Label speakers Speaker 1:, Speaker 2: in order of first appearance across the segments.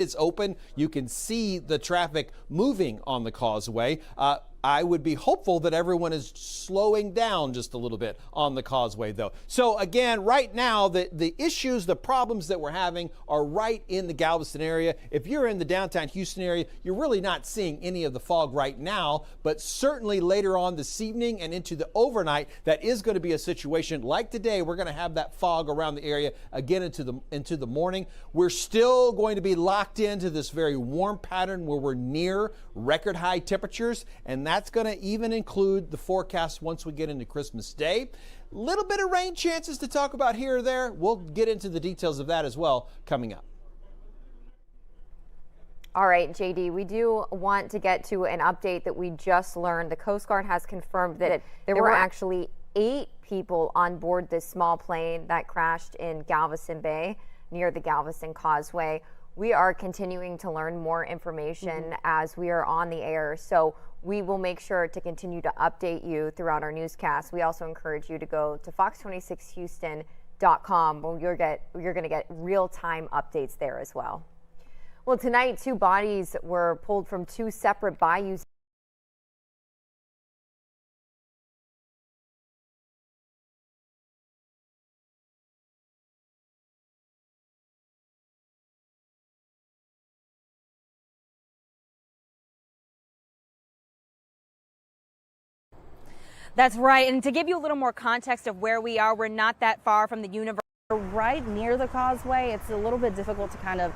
Speaker 1: is open. You can see the traffic moving on the causeway. I would be hopeful that everyone is slowing down just a little bit on the causeway, though. So again, right now, the issues, the problems that we're having are right in the Galveston area. If you're in the downtown Houston area, you're really not seeing any of the fog right now, but certainly later on this evening and into the overnight, that is going to be a situation like today. We're going to have that fog around the area again into the morning. We're still going to be locked into this very warm pattern where we're near record high temperatures, and that's going to even include the forecast once we get into Christmas Day. Little bit of rain chances to talk about here or there. We'll get into the details of that as well coming up.
Speaker 2: All right, JD, we do want to get to an update that we just learned. The Coast Guard has confirmed that there were actually 8 people on board this small plane that crashed in Galveston Bay near the Galveston Causeway. We are continuing to learn more information as we are on the air, so we will make sure to continue to update you throughout our newscast. We also encourage you to go to fox26houston.com where you're going to get real-time updates there as well. Well, tonight, 2 bodies were pulled from 2 separate bayous.
Speaker 3: That's right. And to give you a little more context of where we are, we're not that far from the university.
Speaker 4: Right near the causeway. It's a little bit difficult to kind of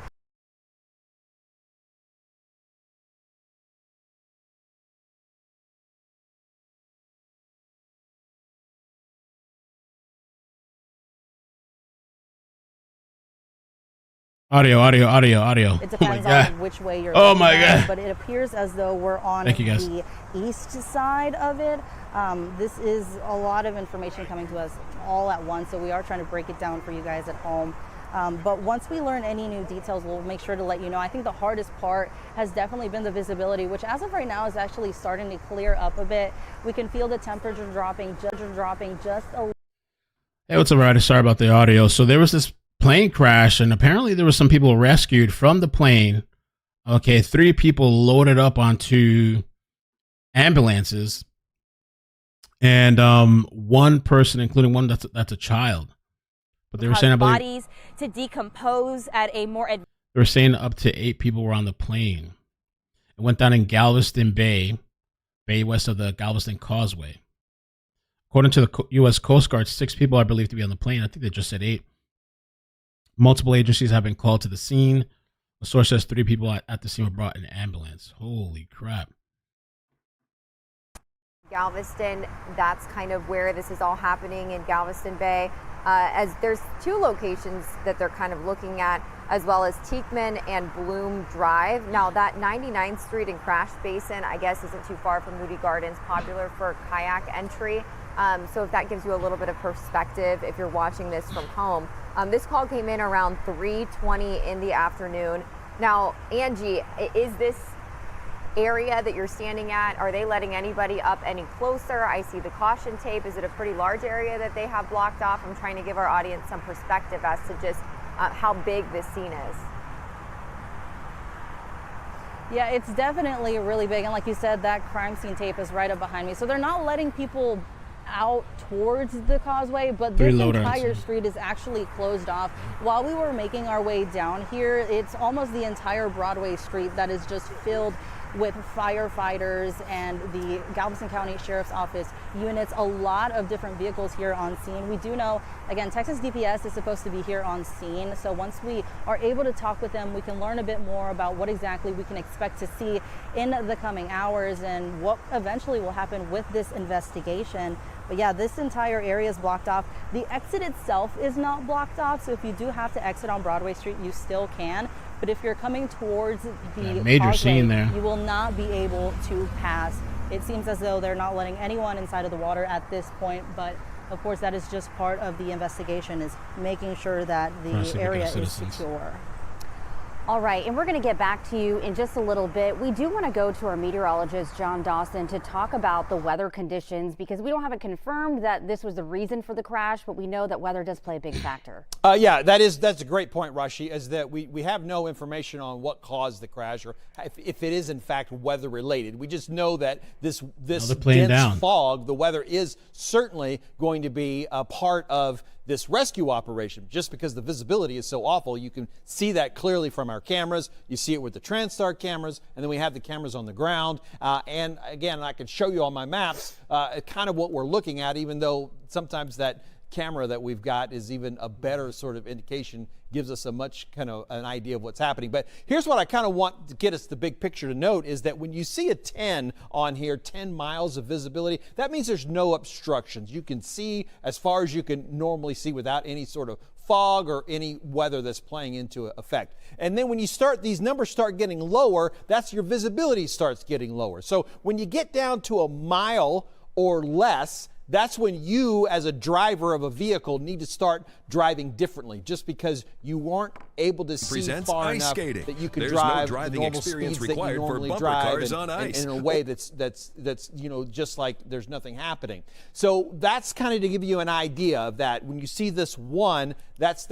Speaker 5: Audio.
Speaker 4: It depends on which way you're looking at, but it appears as though we're on the east side of it. This is a lot of information coming to us all at once, so we are trying to break it down for you guys at home. But once we learn any new details, we'll make sure to let you know. I think the hardest part has definitely been the visibility, which as of right now is actually starting to clear up a bit. We can feel the temperature dropping just a little.
Speaker 5: Hey, what's up, everybody? Sorry about the audio. So there was this plane crash, and apparently there were some people rescued from the plane. Okay, 3 people loaded up onto ambulances, and 1 person, including one that's a child. But they were saying
Speaker 3: bodies to decompose at a more.
Speaker 5: They were saying up to 8 people were on the plane. It went down in Galveston Bay west of the Galveston Causeway. According to the U.S. Coast Guard, 6 people are believed to be on the plane. I think they just said 8. Multiple agencies have been called to the scene. A source says 3 people at the scene were brought in an ambulance. Holy crap.
Speaker 2: Galveston, that's kind of where this is all happening in Galveston Bay. As there's 2 locations that they're kind of looking at, as well as Teekman and Bloom Drive. Now that 99th Street and Crash Basin, I guess, isn't too far from Moody Gardens, popular for kayak entry. So if that gives you a little bit of perspective, if you're watching this from home. This call came in around 3:20 in the afternoon. Now, Angie, is this area that you're standing at, are they letting anybody up any closer? I see the caution tape. Is it a pretty large area that they have blocked off? I'm trying to give our audience some perspective as to just how big this scene is.
Speaker 4: Yeah, it's definitely really big. And like you said, that crime scene tape is right up behind me. So they're not letting people out towards the causeway, but this entire street is actually closed off. While we were making our way down here, it's almost the entire Broadway street that is just filled with firefighters and the Galveston County Sheriff's Office units, a lot of different vehicles here on scene. We do know, again, Texas DPS is supposed to be here on scene, so once we are able to talk with them, we can learn a bit more about what exactly we can expect to see in the coming hours and what eventually will happen with this investigation. But yeah, this entire area is blocked off. The exit itself is not blocked off, so if you do have to exit on Broadway Street, you still can. But if you're coming towards the
Speaker 5: major
Speaker 4: causeway,
Speaker 5: scene there,
Speaker 4: you will not be able to pass. It seems as though they're not letting anyone inside of the water at this point, but of course that is just part of the investigation, is making sure that the area is secure.
Speaker 6: All right, and we're going to get back to you in just a little bit. We do want to go to our meteorologist, John Dawson, to talk about the weather conditions, because we don't have it confirmed that this was the reason for the crash, but we know that weather does play a big factor.
Speaker 1: Yeah, that's a great point, Rashi, is that we have no information on what caused the crash or if it is in fact weather related. We just know that this dense fog, the weather is certainly going to be a part of this rescue operation. Just because the visibility is so awful, you can see that clearly from our cameras. You see it with the TranStar cameras, and then we have the cameras on the ground. And again, I can show you on my maps kind of what we're looking at, even though sometimes that camera that we've got is even a better sort of indication, gives us a much kind of an idea of what's happening. But here's what I kind of want to get us the big picture to note is that when you see a 10 on here, 10 miles of visibility, that means there's no obstructions. You can see as far as you can normally see without any sort of fog or any weather that's playing into effect. And then when you start, these numbers start getting lower, that's your visibility starts getting lower. So when you get down to a mile or less, that's when you, as a driver of a vehicle, need to start driving differently, just because you weren't able to see far enough that you could drive the normal speeds that you normally drive and in a way that's just like there's nothing happening. So that's kind of to give you an idea of that. When you see this one, that's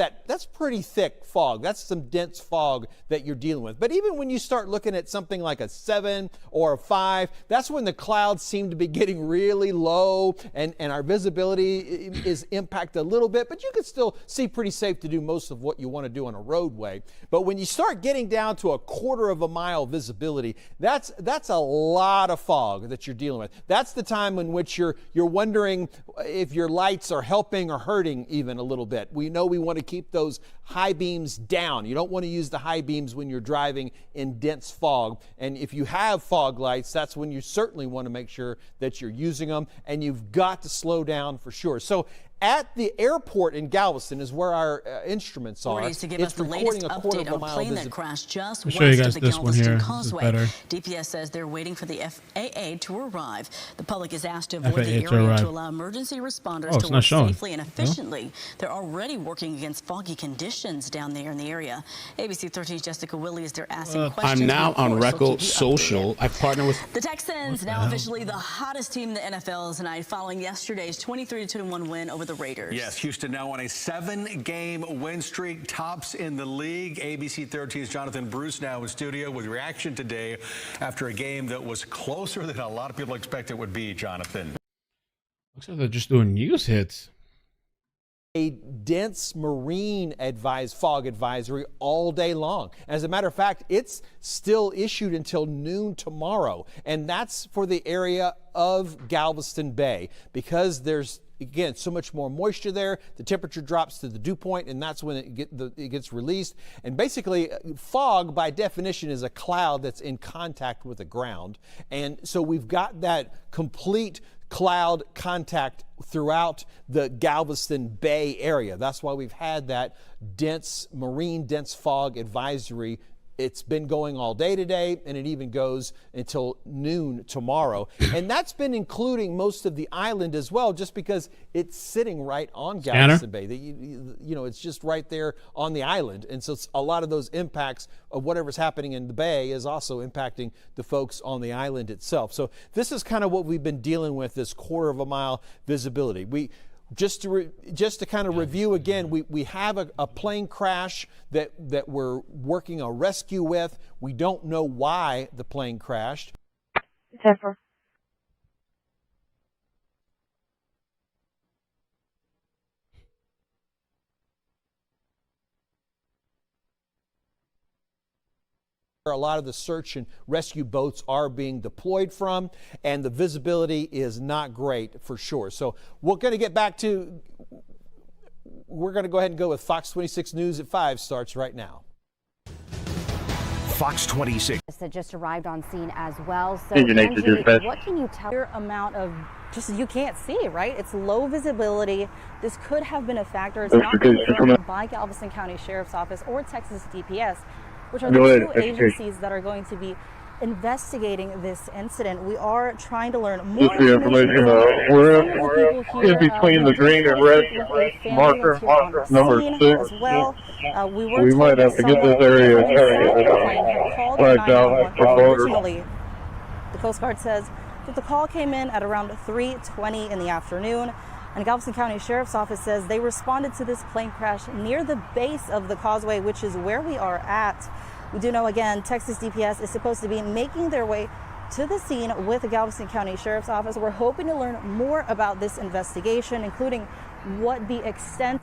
Speaker 1: pretty thick fog. That's some dense fog that you're dealing with. But even when you start looking at something like a 7 or a 5, that's when the clouds seem to be getting really low and our visibility is impacted a little bit, but you can still see pretty safe to do most of what you want to do on a roadway. But when you start getting down to a quarter of a mile visibility, that's a lot of fog that you're dealing with. That's the time in which you're wondering if your lights are helping or hurting even a little bit. We know we want to keep those high beams down. You don't want to use the high beams when you're driving in dense fog. And if you have fog lights, that's when you certainly want to make sure that you're using them, and you've got to slow down for sure. So at the airport in Galveston is where our instruments are.
Speaker 7: To give us the latest update on a plane that crashed just west of the Galveston Causeway. DPS says they're waiting for the FAA to arrive. The public is asked to avoid the area to allow emergency responders to work safely and efficiently. They're already working against foggy conditions down there in the area. ABC 13's Jessica Willie is there asking questions.
Speaker 8: I'm now on Record Social. I've partnered with
Speaker 7: the Texans, now officially the hottest team in the NFL tonight, following yesterday's 23-1 win over the Raiders.
Speaker 9: Yes, Houston now on a 7-game win streak, tops in the league. ABC 13's Jonathan Bruce now in studio with reaction today after a game that was closer than a lot of people expect it would be, Jonathan.
Speaker 5: Looks like they're just doing news hits.
Speaker 1: A dense marine fog advisory all day long. As a matter of fact, it's still issued until noon tomorrow, and that's for the area of Galveston Bay, because there's, again, so much more moisture there. The temperature drops to the dew point, and that's when it gets released. And basically, fog, by definition, is a cloud that's in contact with the ground. And so we've got that complete cloud contact throughout the Galveston Bay area. That's why we've had that marine dense fog advisory. It's been going all day today, and it even goes until noon tomorrow. And that's been including most of the island as well, just because it's sitting right on Galveston Bay. It's just right there on the island. And so a lot of those impacts of whatever's happening in the bay is also impacting the folks on the island itself. So this is kind of what we've been dealing with, this quarter of a mile visibility. Just to kind of review again, we have a plane crash that we're working a rescue with. We don't know why the plane crashed.
Speaker 10: Zephyr.
Speaker 1: A lot of the search and rescue boats are being deployed from, and the visibility is not great for sure. So we're going to get back to, we're going to go ahead and go with Fox 26 News at 5 starts right now.
Speaker 11: Fox 26
Speaker 6: that just arrived on scene as well. So
Speaker 10: Angie,
Speaker 6: what can you tell?
Speaker 4: Your amount of you can't see, right? It's low visibility. This could have been a factor. It's not confirmed by Galveston County Sheriff's Office or Texas DPS, which are the two agencies that are going to be investigating this incident. We are trying to learn more
Speaker 10: information. We're in between the green and red marker, number 6.
Speaker 4: Well.
Speaker 10: We might have to get this area flagged down for voters.
Speaker 4: Originally, the Coast Guard says that the call came in at around 3:20 in the afternoon, and Galveston County Sheriff's Office says they responded to this plane crash near the base of the causeway, which is where we are at. We do know, again, Texas DPS is supposed to be making their way to the scene with the Galveston County Sheriff's Office. We're hoping to learn more about this investigation, including what the extent.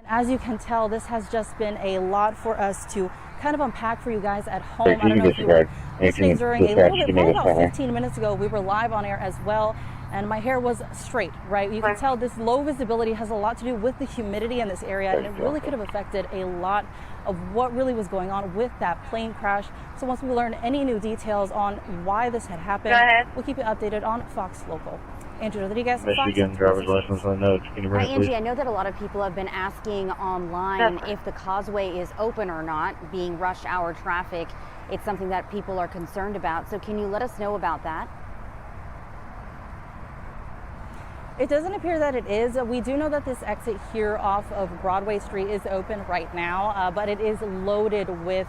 Speaker 4: As you can tell, this has just been a lot for us to kind of unpack for you guys at home. I don't know if you were listening during a little bit, probably about 15 minutes ago, we were live on air as well, and my hair was straight, right? You can tell this low visibility has a lot to do with the humidity in this area, and it really could have affected a lot of what really was going on with that plane crash. So once we learn any new details on why this had happened, we'll keep you updated on Fox Local. Angie Rodriguez,
Speaker 10: Michigan driver's license on notes. Can you bring it, please?
Speaker 6: Angie, I know that a lot of people have been asking online if the causeway is open or not, being rush hour traffic. It's something that people are concerned about. So can you let us know about that?
Speaker 4: It doesn't appear that it is. We do know that this exit here off of Broadway Street is open right now, but it is loaded with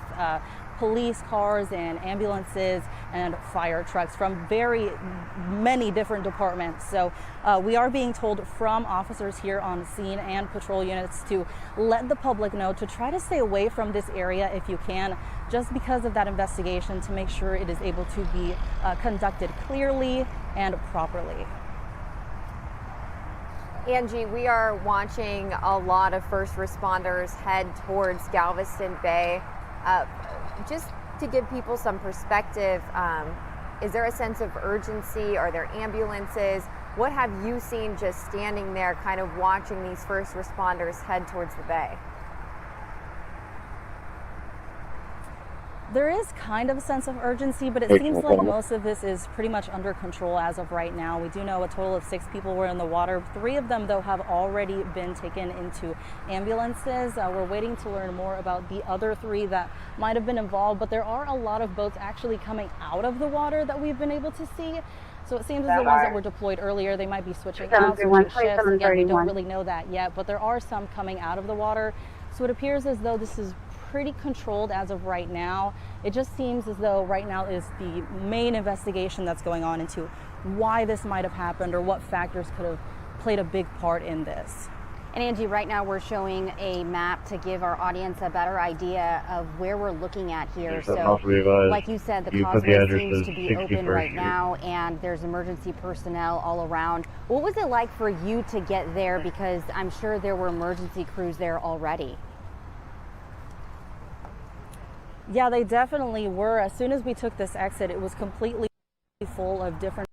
Speaker 4: police cars and ambulances and fire trucks from very many different departments. So we are being told from officers here on scene and patrol units to let the public know to try to stay away from this area if you can, just because of that investigation, to make sure it is able to be conducted clearly and properly.
Speaker 2: Angie, we are watching a lot of first responders head towards Galveston Bay. Just to give people some perspective, is there a sense of urgency? Are there ambulances? What have you seen just standing there kind of watching these first responders head towards the bay?
Speaker 4: There is kind of a sense of urgency, but it seems like most of this is pretty much under control as of right now. We do know a total of 6 people were in the water. 3 of them, though, have already been taken into ambulances. We're waiting to learn more about the other 3 that might have been involved, but there are a lot of boats actually coming out of the water that we've been able to see. So it seems as the ones that were deployed earlier, they might be switching out to shifts. Again, we don't really know that yet, but there are some coming out of the water. So it appears as though this is pretty controlled as of right now. It just seems as though right now is the main investigation that's going on into why this might have happened or what factors could have played a big part in this.
Speaker 6: And Angie, right now we're showing a map to give our audience a better idea of where we're looking at here. So like you said, the causeway seems to be open right now and there's emergency personnel all around. What was it like for you to get there? Because I'm sure there were emergency crews there already.
Speaker 4: Yeah, they definitely were. As soon as we took this exit, it was completely full of different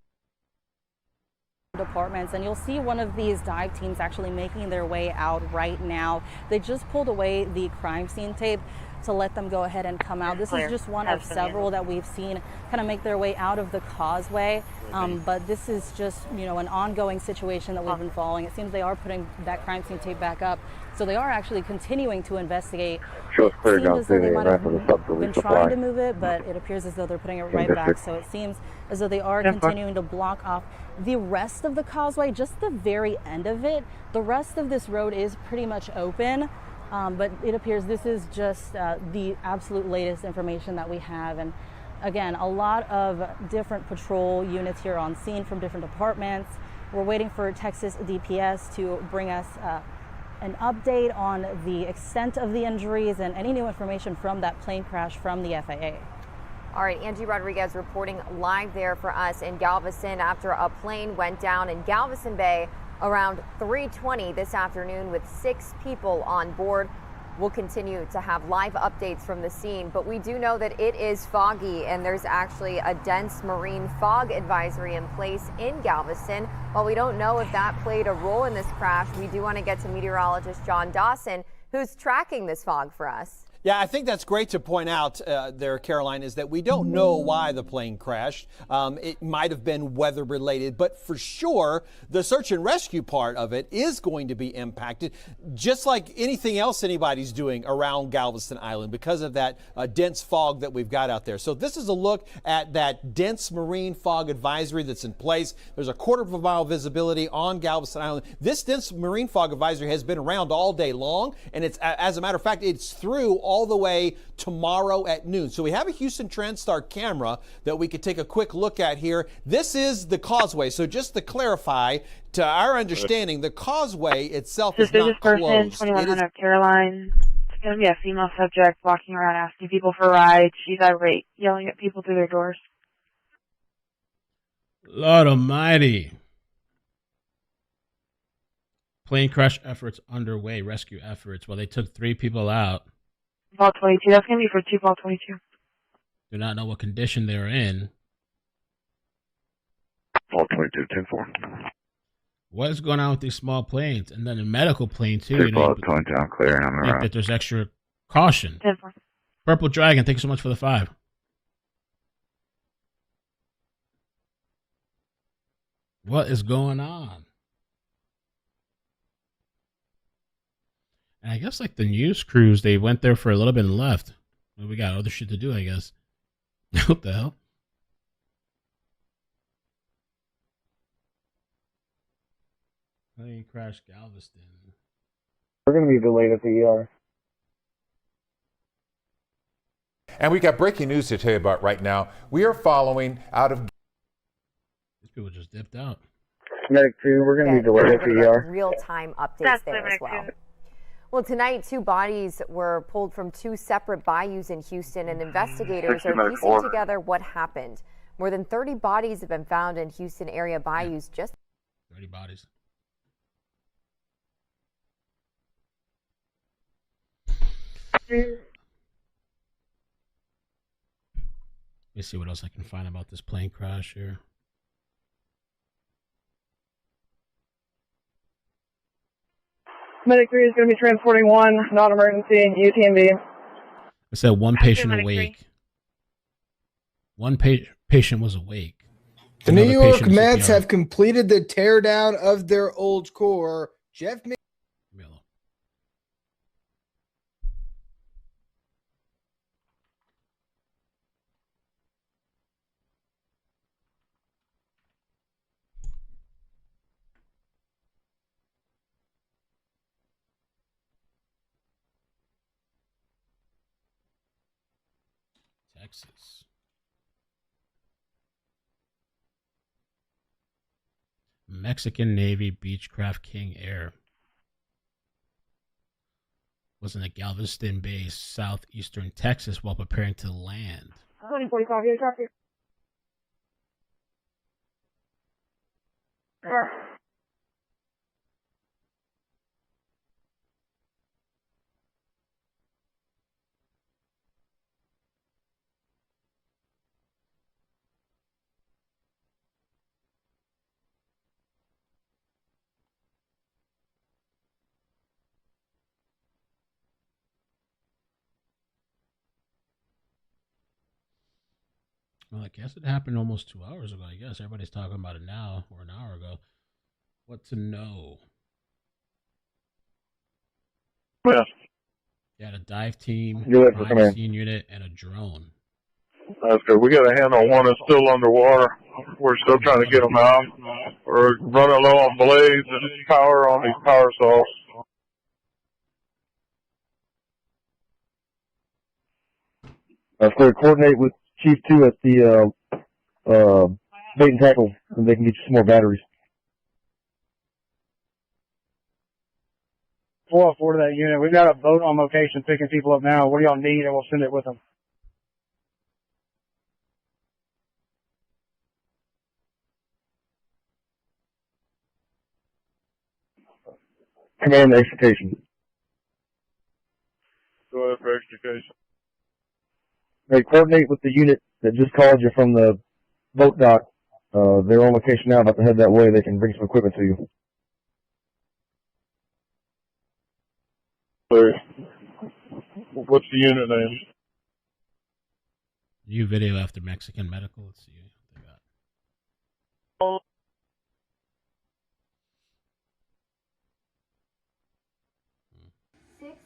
Speaker 4: departments, and you'll see one of these dive teams actually making their way out right now. They just pulled away the crime scene tape to let them go ahead and come out. This is just one of several that we've seen kind of make their way out of the causeway. But this is just, you know, an ongoing situation that we've been following. It seems they are putting that crime scene tape back up. So they are actually continuing to investigate. It seems as though they might have been trying to move it, but it appears as though they're putting it right back. So it seems as though they are continuing to block off the rest of the causeway, just the very end of it. The rest of this road is pretty much open. But it appears this is just the absolute latest information that we have. And again, a lot of different patrol units here on scene from different departments. We're waiting for Texas DPS to bring us an update on the extent of the injuries and any new information from that plane crash from the FAA.
Speaker 2: All right, Angie Rodriguez reporting live there for us in Galveston after a plane went down in Galveston Bay around 3:20 this afternoon with 6 people on board. We'll continue to have live updates from the scene, but we do know that it is foggy and there's actually a dense marine fog advisory in place in Galveston. While we don't know if that played a role in this crash, we do want to get to meteorologist John Dawson, who's tracking this fog for us.
Speaker 1: Yeah, I think that's great to point out there, Caroline, is that we don't know why the plane crashed. It might have been weather related, but for sure, the search and rescue part of it is going to be impacted, just like anything else anybody's doing around Galveston Island because of that dense fog that we've got out there. So this is a look at that dense marine fog advisory that's in place. There's a 1/4 mile visibility on Galveston Island. This dense marine fog advisory has been around all day long, and it's, as a matter of fact, it's through all the way tomorrow at noon. So we have a Houston TrendStar camera that we could take a quick look at here. This is the Causeway. So just to clarify, to our understanding, the Causeway itself is not closed.
Speaker 11: 2100 Caroline. It's going to be a female subject walking around asking people for rides. She's irate, yelling at people through their doors.
Speaker 5: Lord Almighty. Plane crash efforts underway, rescue efforts. Well, they took 3 people out.
Speaker 11: Ball 22. That's going to be for 2 Ball 22.
Speaker 5: Do not know what condition they're in.
Speaker 10: Ball 22, 10-4.
Speaker 5: What is going on with these small planes? And then a medical plane, too.
Speaker 10: 2 Ball 22, I'm clear. I'm
Speaker 5: I think that there's extra caution.
Speaker 11: 10-4.
Speaker 5: Purple Dragon, thank you so much for the 5. What is going on? And I guess like the news crews, they went there for a little bit and left. Well, we got other shit to do, I guess. What the hell? Plane crash Galveston.
Speaker 12: We're going to be delayed at the ER.
Speaker 13: And we got breaking news to tell you about right now. We are following out of...
Speaker 5: These people just dipped out.
Speaker 12: Medic 2, we're going to be delayed at the ER.
Speaker 2: Real-time updates there as well. Well, tonight, 2 bodies were pulled from 2 separate bayous in Houston, and investigators are piecing together what happened. More than 30 bodies have been found in Houston area bayous. Just
Speaker 5: 30 bodies. Let me see what else I can find about this plane crash here.
Speaker 11: Medic 3 is going to be transporting 1 non-emergency UTMB.
Speaker 5: I said 1 patient awake. 1 patient was awake.
Speaker 14: The New York Mets have completed the teardown of their old core. Jeff
Speaker 5: Texas. Mexican Navy Beechcraft King Air was in the Galveston Bay, southeastern Texas, while preparing to land.
Speaker 11: 145, you traffic.
Speaker 5: Well, I guess it happened almost 2 hours ago. I guess everybody's talking about it now, or an hour ago. What to know?
Speaker 10: Yeah.
Speaker 5: You had a dive team,
Speaker 10: crime
Speaker 5: scene unit, and a drone.
Speaker 10: That's good. We got a handle on one that's still underwater. We're still trying to get them out. We're running low on blades and power on these power saws.
Speaker 12: So coordinate with Chief 2 at the bait and tackle, and they can get you some more batteries.
Speaker 15: 404 to that unit. We've got a boat on location picking people up now. What do y'all need, and we'll send it with them.
Speaker 12: Command extrication.
Speaker 10: Go ahead for extrication.
Speaker 12: They coordinate with the unit that just called you from the boat dock. They're on location now, about to head that way. They can bring some equipment to you.
Speaker 10: What's the unit name?
Speaker 5: New video after Mexican medical. Let's see what they got.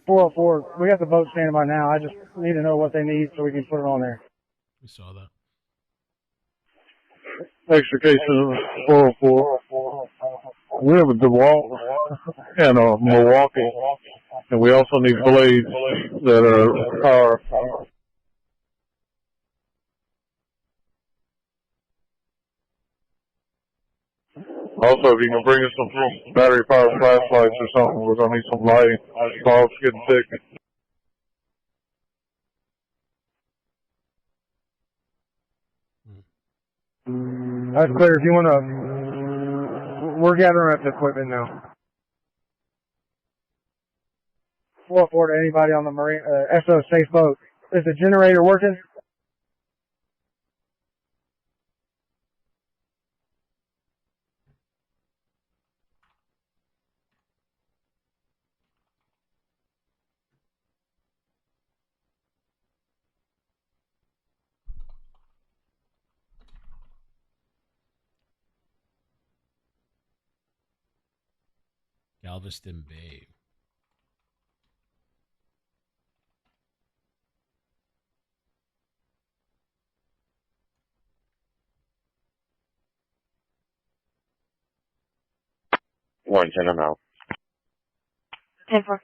Speaker 15: 404. We got the boat standing by now. I just need to know what they need so we can put it on there.
Speaker 5: We saw that.
Speaker 10: Extra case of 404. We have a DeWalt and a Milwaukee, and we also need blades that are power. Also, if you can bring us some battery-powered flashlights or something, we're going to need some lighting. Fog's getting thick.
Speaker 15: That's clear. If you want to, we're gathering up the equipment now. 404 to anybody on the marine, SO safe boat. Is the generator working?
Speaker 5: Galveston Bay.
Speaker 10: Warrington, I'm out.
Speaker 11: 10-4.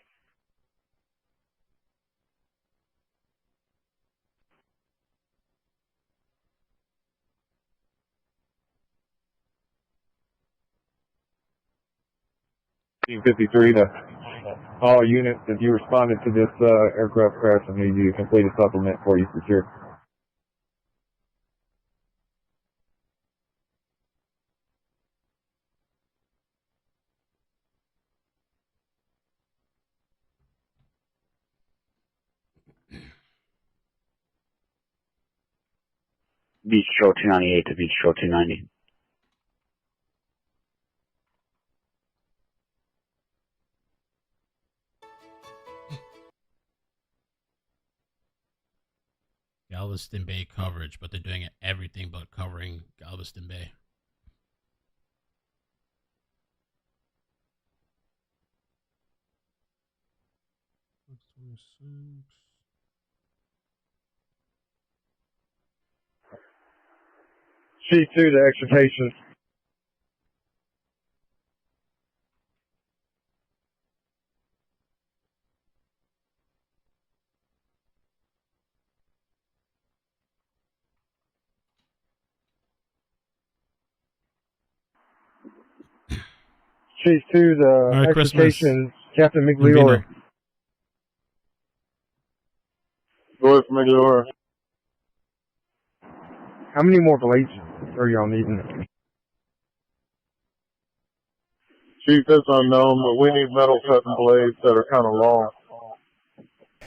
Speaker 12: Team 53 to all units. If you responded to this aircraft crash, I need you to complete a supplement before you secure.
Speaker 16: Beach Patrol 298 to Beach Patrol 290.
Speaker 5: Galveston Bay coverage, but they're doing everything but covering Galveston Bay.
Speaker 15: C2 to extrication. C2 to extrication. Captain Migliore.
Speaker 10: Go ahead for Migliore.
Speaker 15: How many more blades are y'all needing?
Speaker 10: Chief, that's unknown, but we need metal cutting blades that are kind of long.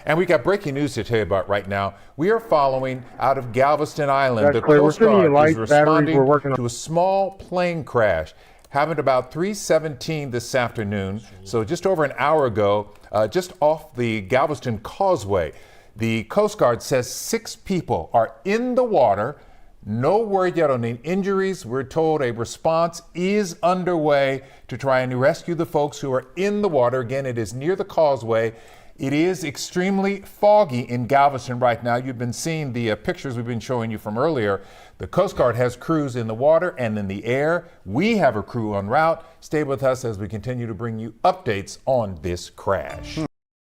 Speaker 13: And we got breaking news to tell you about right now. We are following out of Galveston Island.
Speaker 15: That's
Speaker 13: the
Speaker 15: clear.
Speaker 13: Coast
Speaker 15: We're sending you
Speaker 13: Guard is
Speaker 15: lights, batteries.
Speaker 13: responding
Speaker 15: We're working on
Speaker 13: to a small plane crash. Happened about 3:17 this afternoon, so just over an hour ago, just off the Galveston Causeway. The Coast Guard says 6 people are in the water. No word yet on any injuries. We're told a response is underway to try and rescue the folks who are in the water. Again, it is near the causeway. It is extremely foggy in Galveston right now. You've been seeing the pictures we've been showing you from earlier. The Coast Guard has crews in the water and in the air. We have a crew en route. Stay with us as we continue to bring you updates on this crash.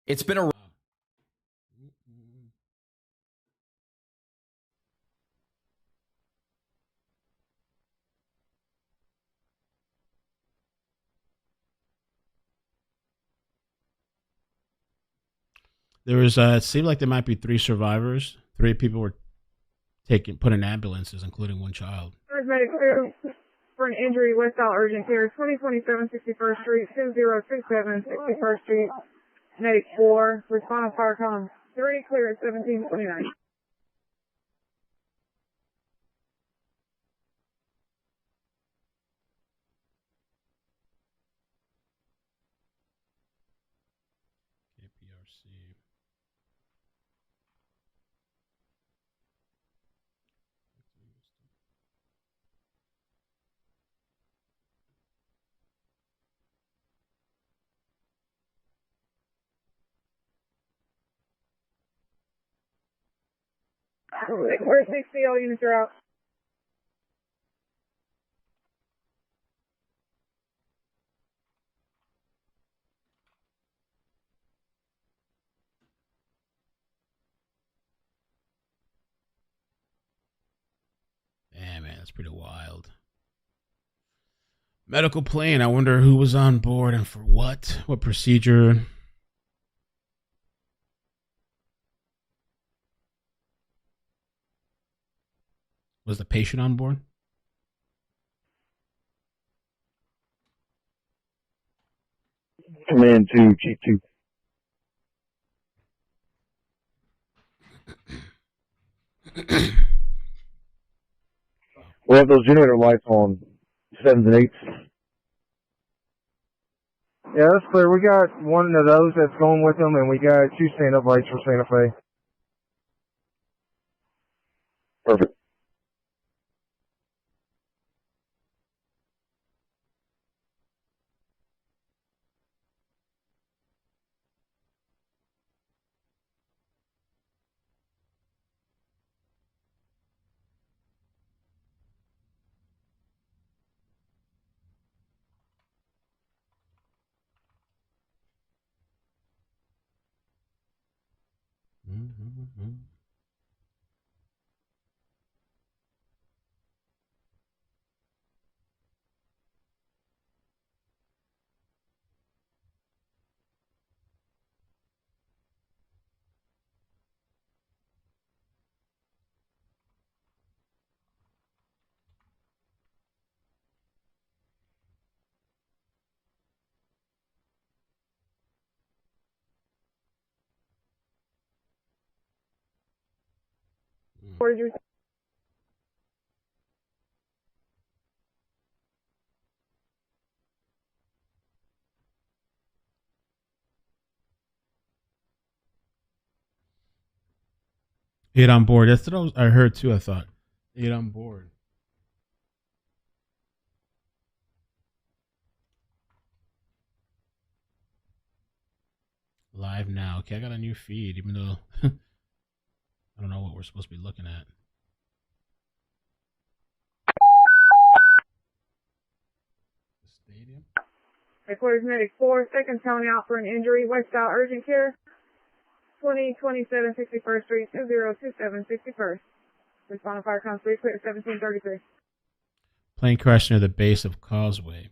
Speaker 17: It's been a
Speaker 5: There was, it seemed like there might be 3 survivors. 3 people were put in ambulances, including 1 child.
Speaker 18: Medic crew for an injury, Westbound Urgent Care, 2027 61st Street, 2027 61st Street, Medic 4, respond fire column 3, clear at 1729.
Speaker 5: KPRC.
Speaker 18: Where's 60? All units are out.
Speaker 5: Damn, man, that's pretty wild. Medical plane. I wonder who was on board and for what? What procedure? Was the patient on board?
Speaker 12: Command 2, Chief 2. We have those generator lights on 7s and 8s.
Speaker 15: Yeah, that's clear. We got one of those that's going with them, and we got 2 stand-up lights for Santa Fe.
Speaker 12: Perfect.
Speaker 5: Mm-hmm.
Speaker 18: Where's your...
Speaker 5: Eight on board. That's what I heard too, I thought. 8 on board. Live now. Okay, I got a new feed, even though I don't know what we're supposed to be looking at. The stadium?
Speaker 18: Headquarters Medic 4, second towing out for an injury. Westbound urgent care. 2027 61st Street, 2027 61st. Responding fire comes 3, clear 1733.
Speaker 5: Plane crashed near the base of Causeway.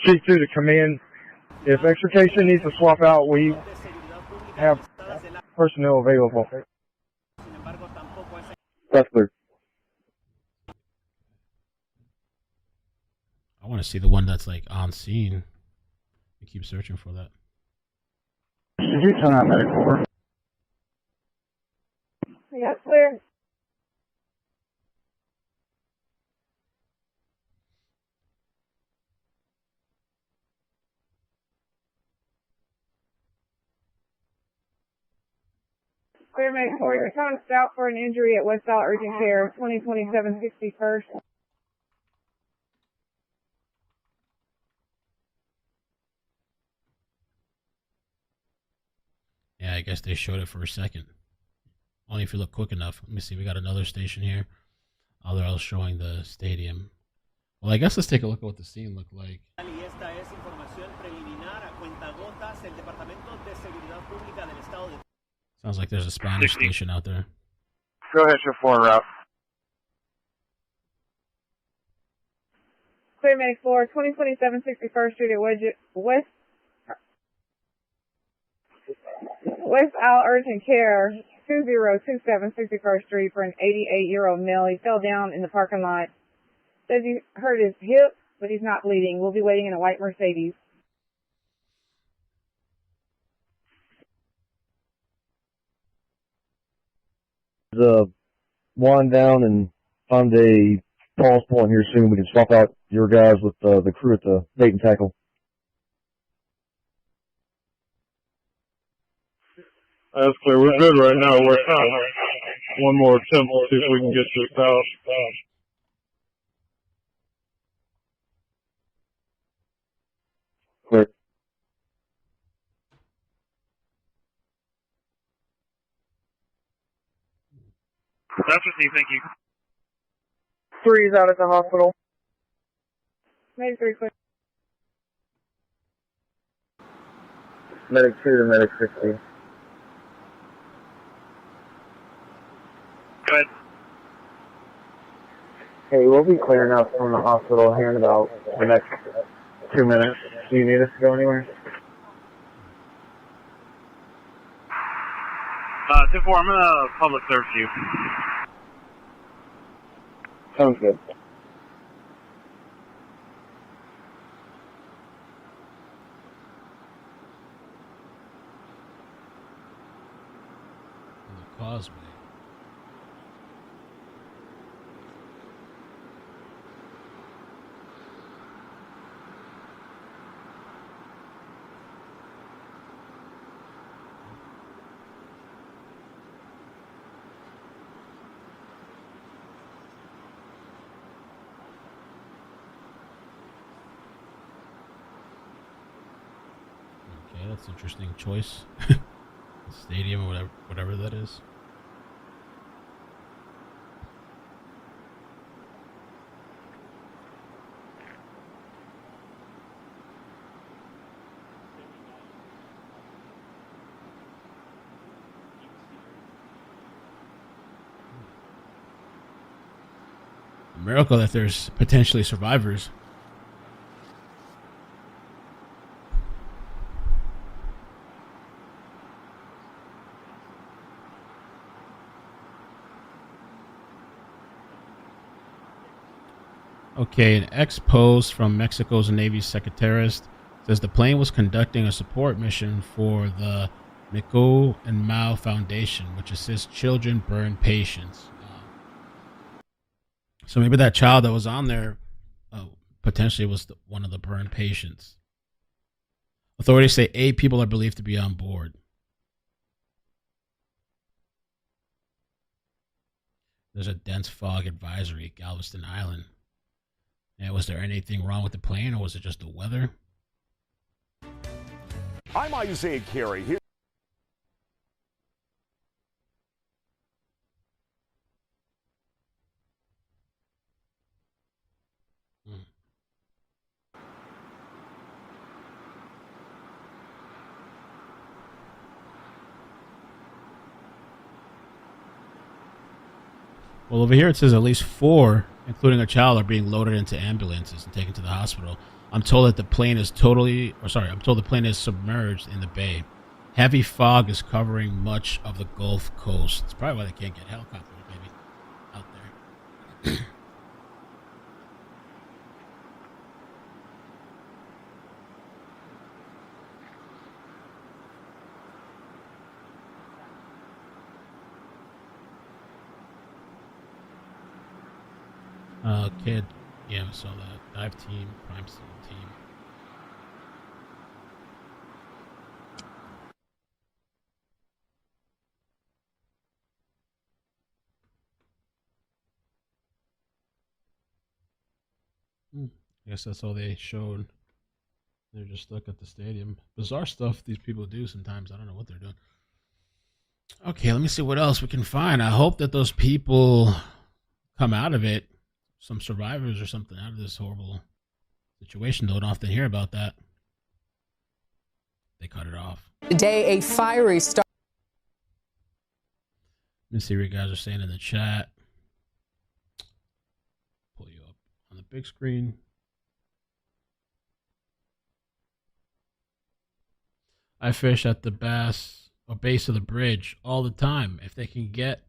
Speaker 15: Chief 2 to command. If extrication needs to swap out, we have personnel available.
Speaker 12: That's clear.
Speaker 5: I want to see the one that's like on scene. I keep searching for that.
Speaker 12: Did you turn out Medic 4?
Speaker 18: Yeah, clear. Clear Medic 4, you're towing out for an injury at Westbound urgent care. 2027 61st.
Speaker 5: Yeah, I guess they showed it for a second. Only if you look quick enough. Let me see. We got another station here. Oh, they're all showing the stadium. Well, I guess let's take a look at what the scene looked like. Sounds like there's a Spanish station out there.
Speaker 15: Go ahead, shift 4 en route.
Speaker 18: Clear Medic 4, 2027 61st Street at West Isle Urgent Care, 2027 61st Street for an 88-year-old male. He fell down in the parking lot. Says he hurt his hip, but he's not bleeding. We'll be waiting in a white Mercedes.
Speaker 12: Wind down and find a pause point here soon. We can swap out your guys with the crew at the bait and tackle.
Speaker 10: That's clear. We're good right now. We're one more attempt to see if we can get this out.
Speaker 12: Clear.
Speaker 15: That's received, thank you.
Speaker 18: 3 is out at the hospital. 93 clear.
Speaker 12: Medic 2 to Medic 60.
Speaker 15: Go ahead.
Speaker 12: Hey, we'll be clearing out from the hospital here in about the next 2 minutes. Do you need us to go anywhere?
Speaker 15: 2-4, I'm going to public serve you.
Speaker 12: Sounds good.
Speaker 5: The Causeway. That's an interesting choice. Stadium or whatever that is. A miracle that there's potentially survivors. Okay, an ex-post from Mexico's Navy Secretariat says the plane was conducting a support mission for the Miko and Mao Foundation, which assists children burn patients. So maybe that child that was on there potentially was one of the burn patients. Authorities say 8 people are believed to be on board. There's a dense fog advisory, Galveston Island. Now, was there anything wrong with the plane, or was it just the weather?
Speaker 17: I'm Isaiah Carey here.
Speaker 5: Well, over here it says at least 4, including a child, are being loaded into ambulances and taken to the hospital. I'm told that the plane is I'm told the plane is submerged in the bay. Heavy fog is covering much of the Gulf Coast. It's probably why they can't get helicopters maybe out there. Kid, yeah, I saw that. Dive team, crime scene team. I guess that's all they showed. They're just stuck at the stadium. Bizarre stuff these people do sometimes. I don't know what they're doing. Okay, let me see what else we can find. I hope that those people come out of it. Some survivors or something out of this horrible situation. Don't often hear about that. They cut it off.
Speaker 19: Today, a fiery start.
Speaker 5: Let me see what you guys are saying in the chat. Pull you up on the big screen. I fish at the base of the bridge all the time. If they can get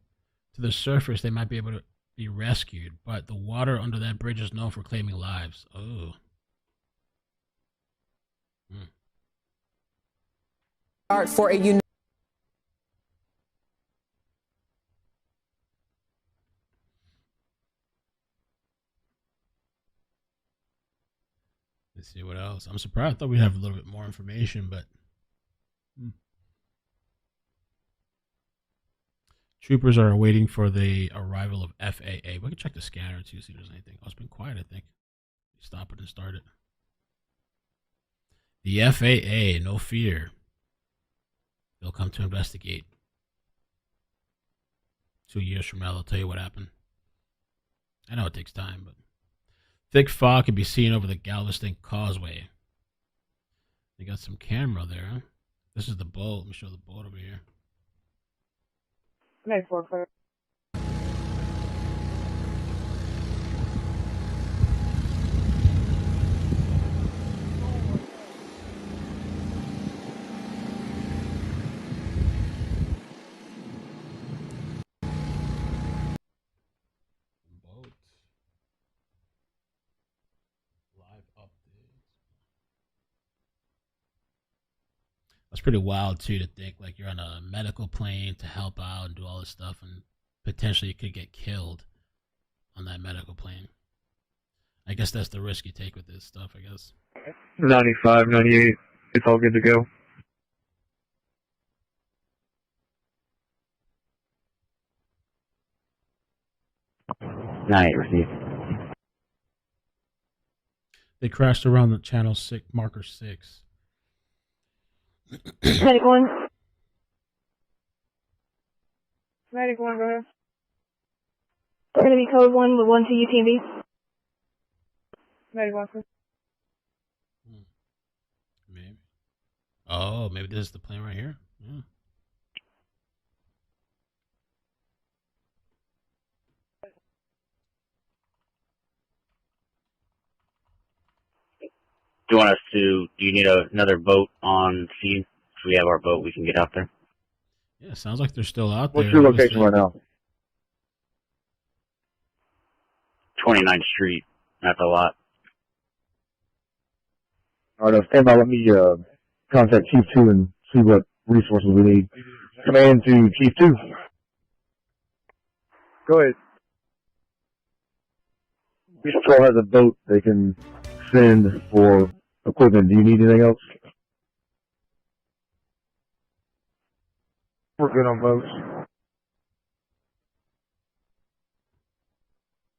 Speaker 5: to the surface, they might be able to be rescued, but the water under that bridge is known for claiming lives. Oh.
Speaker 19: For a unique.
Speaker 5: Let's see what else. I'm surprised. I thought we'd have a little bit more information, but troopers are waiting for the arrival of FAA. We can check the scanner too, see if there's anything. Oh, it's been quiet, I think. Stop it and start it. The FAA, no fear. They'll come to investigate. 2 years from now, they'll tell you what happened. I know it takes time, but thick fog can be seen over the Galveston Causeway. They got some camera there. Huh? This is the boat. Let me show the boat over here.
Speaker 18: Nice work, clear.
Speaker 5: That's pretty wild too, to think like you're on a medical plane to help out and do all this stuff, and potentially you could get killed on that medical plane. I guess that's the risk you take with this stuff, I guess.
Speaker 15: 95, 98, it's all good to go.
Speaker 16: Received.
Speaker 5: They crashed around the channel 6, marker 6.
Speaker 18: Medic 1. Medic 1, go ahead.
Speaker 11: We're going to be code 1 with 1 to UTMB.
Speaker 18: Medic 1, please.
Speaker 5: Maybe. Oh, maybe this is the plane right here. Yeah.
Speaker 16: Do you need another boat on scene? If we have our boat, we can get out there.
Speaker 5: Yeah, sounds like they're still out
Speaker 12: What's
Speaker 5: there.
Speaker 12: your location right now?
Speaker 16: 29th Street, at the lot.
Speaker 12: All right, stand by. Let me contact Chief 2 and see what resources we need. Command to Chief 2.
Speaker 15: Go ahead.
Speaker 12: Beach Patrol has a boat they can send for equipment. Do you need anything else?
Speaker 15: We're good on boats.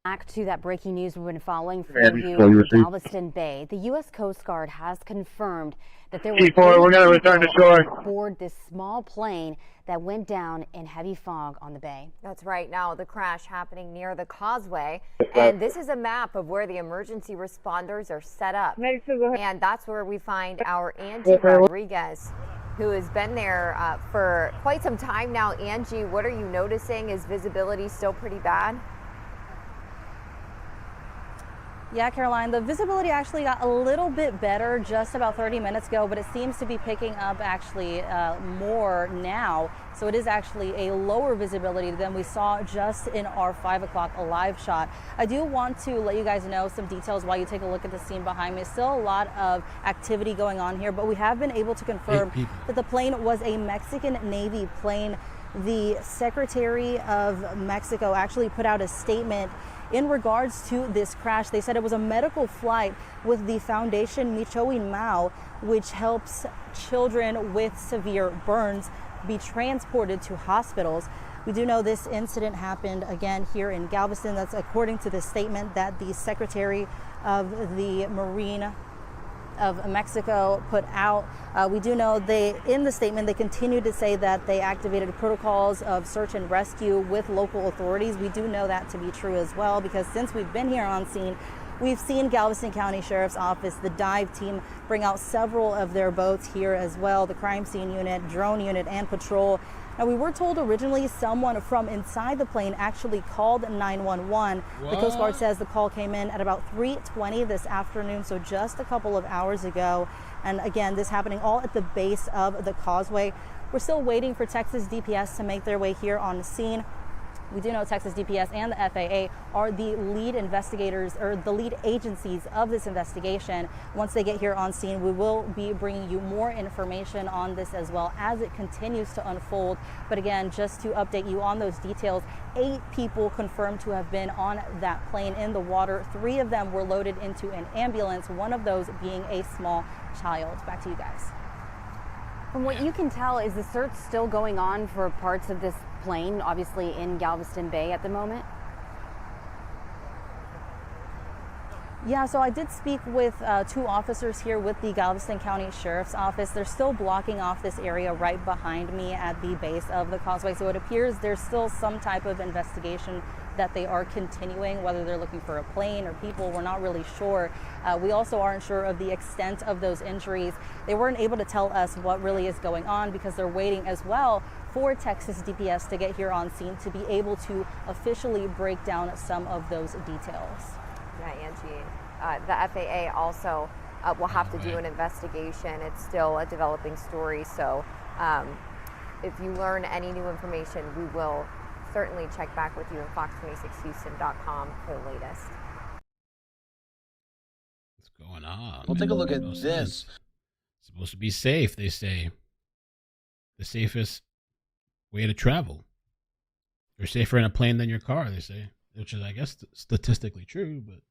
Speaker 6: Back to that breaking news we've been following for
Speaker 12: Yeah,
Speaker 6: you
Speaker 12: well, you
Speaker 6: in
Speaker 12: received.
Speaker 6: Galveston Bay. The U.S. Coast Guard has confirmed that there were
Speaker 15: T4, we're going to return to shore.
Speaker 6: aboard this small plane that went down in heavy fog on the bay.
Speaker 2: That's right. Now the crash happening near the causeway, and this is a map of where the emergency responders are set up. And that's where we find our Angie Rodriguez, who has been there for quite some time now. Angie, what are you noticing? Is visibility still pretty bad?
Speaker 4: Yeah, Caroline, the visibility actually got a little bit better just about 30 minutes ago, but it seems to be picking up actually more now. So it is actually a lower visibility than we saw just in our 5 o'clock live shot. I do want to let you guys know some details while you take a look at the scene behind me. Still a lot of activity going on here, but we have been able to confirm that the plane was a Mexican Navy plane. The Secretary of Mexico actually put out a statement in regards to this crash. They said it was a medical flight with the Foundation Michoacán Mau, which helps children with severe burns be transported to hospitals. We do know this incident happened again here in Galveston. That's according to the statement that the Secretary of the Marine of Mexico put out. We do know in the statement, they continue to say that they activated protocols of search and rescue with local authorities. We do know that to be true as well, because since we've been here on scene, we've seen Galveston County Sheriff's Office, the dive team, bring out several of their boats here as well, the crime scene unit, drone unit, and patrol. Now, we were told originally someone from inside the plane actually called 911. The Coast Guard says the call came in at about 3:20 this afternoon, so just a couple of hours ago. And again, this happening all at the base of the causeway. We're still waiting for Texas DPS to make their way here on the scene. We do know Texas DPS and the FAA are the lead investigators, or the lead agencies of this investigation. Once they get here on scene, we will be bringing you more information on this as well as it continues to unfold. But again, just to update you on those details, 8 people confirmed to have been on that plane in the water. 3 of them were loaded into an ambulance, one of those being a small child. Back to you guys.
Speaker 6: From what you can tell, is the search still going on for parts of this plane, obviously in Galveston Bay at the moment?
Speaker 4: Yeah, so I did speak with 2 officers here with the Galveston County Sheriff's Office. They're still blocking off this area right behind me at the base of the causeway. So it appears there's still some type of investigation that they are continuing, whether they're looking for a plane or people, we're not really sure. We also aren't sure of the extent of those injuries. They weren't able to tell us what really is going on because they're waiting as well for Texas DPS to get here on scene to be able to officially break down some of those details.
Speaker 2: Yeah, Angie, the FAA also will have to do an investigation. It's still a developing story, so if you learn any new information, we will certainly check back with you at fox26houston.com for the latest.
Speaker 5: What's going on?
Speaker 1: Well, take a look at this.
Speaker 5: It's supposed to be safe, they say. The safest way to travel. You're safer in a plane than your car, they say, which is, I guess, statistically true, but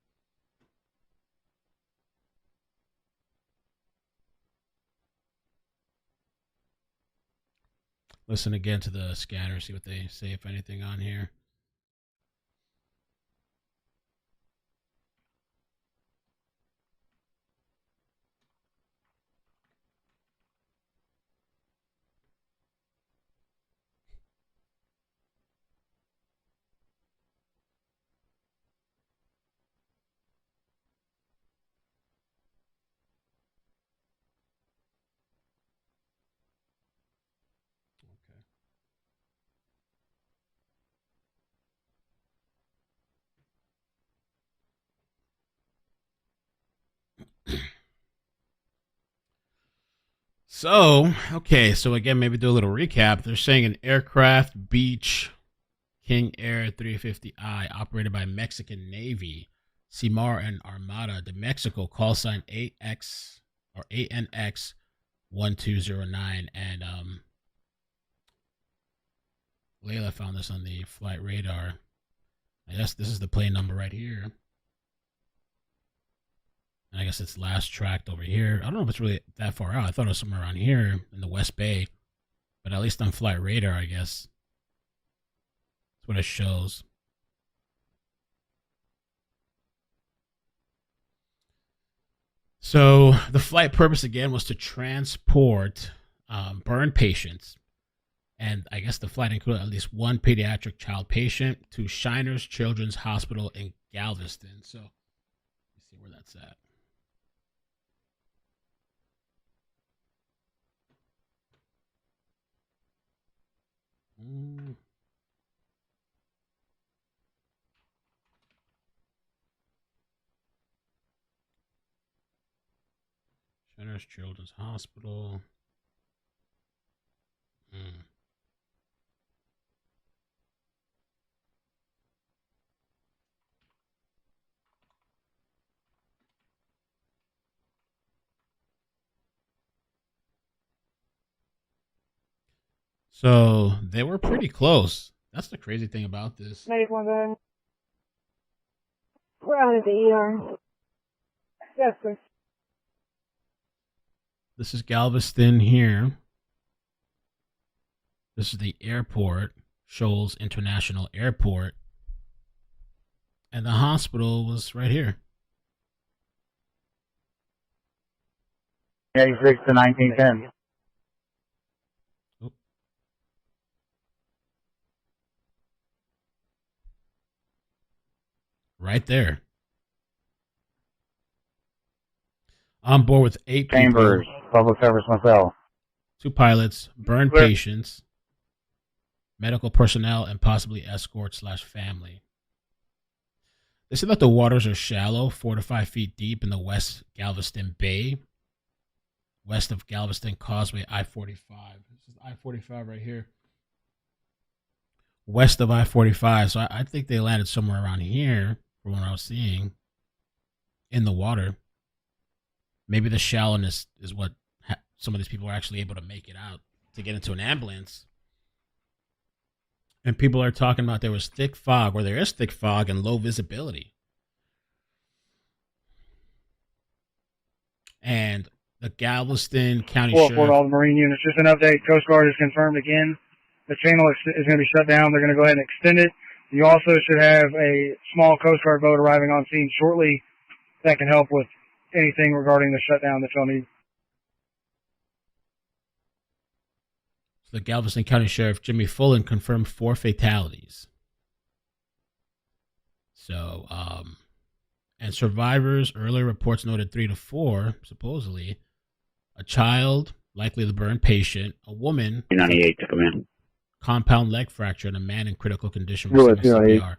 Speaker 5: listen again to the scanner, see what they say, if anything, on here. So, okay, so again, maybe do a little recap. They're saying an aircraft, Beech King Air 350I, operated by Mexican Navy, CIMAR and Armada de Mexico, call sign AX or ANX 1209. And Layla found this on the flight radar. I guess this is the plane number right here. And I guess it's last tracked over here. I don't know if it's really that far out. I thought it was somewhere around here in the West Bay. But at least on flight radar, I guess. That's what it shows. So the flight purpose, again, was to transport burn patients. And I guess the flight included at least one pediatric child patient to Shriners Children's Hospital in Galveston. So let's see where that's at. Shriners Children's Hospital. So they were pretty close. That's the crazy thing about this.
Speaker 18: 91 bed. We're out at the ER. Yes, sir.
Speaker 5: This is Galveston here. This is the airport, Scholes International Airport. And the hospital was right here.
Speaker 20: 86 to 1910.
Speaker 5: Right there. On board with 8
Speaker 20: Chambers,
Speaker 5: people.
Speaker 20: public service myself.
Speaker 5: 2 pilots, burn patients, medical personnel, and possibly escort/family. They said that the waters are shallow, 4 to 5 feet deep in the West Galveston Bay, west of Galveston Causeway, I-45. This is I-45 right here. West of I-45. So I think they landed somewhere around here from what I was seeing in the water. Maybe the shallowness is what some of these people are actually able to make it out to get into an ambulance. And people are talking about there was thick fog, or there is thick fog and low visibility. And the Galveston County Sheriff.
Speaker 15: For all the Marine units, just an update. Coast Guard has confirmed again the channel is going to be shut down. They're going to go ahead and extend it. You also should have a small Coast Guard boat arriving on scene shortly that can help with anything regarding the shutdown that y'all need.
Speaker 5: The Galveston County Sheriff Jimmy Fullen confirmed 4 fatalities. So, and survivors, earlier reports noted 3 to 4, supposedly. A child, likely the burn patient, a woman,
Speaker 16: 298 to come in.
Speaker 5: Compound leg fracture, and a man in critical condition receiving CPR.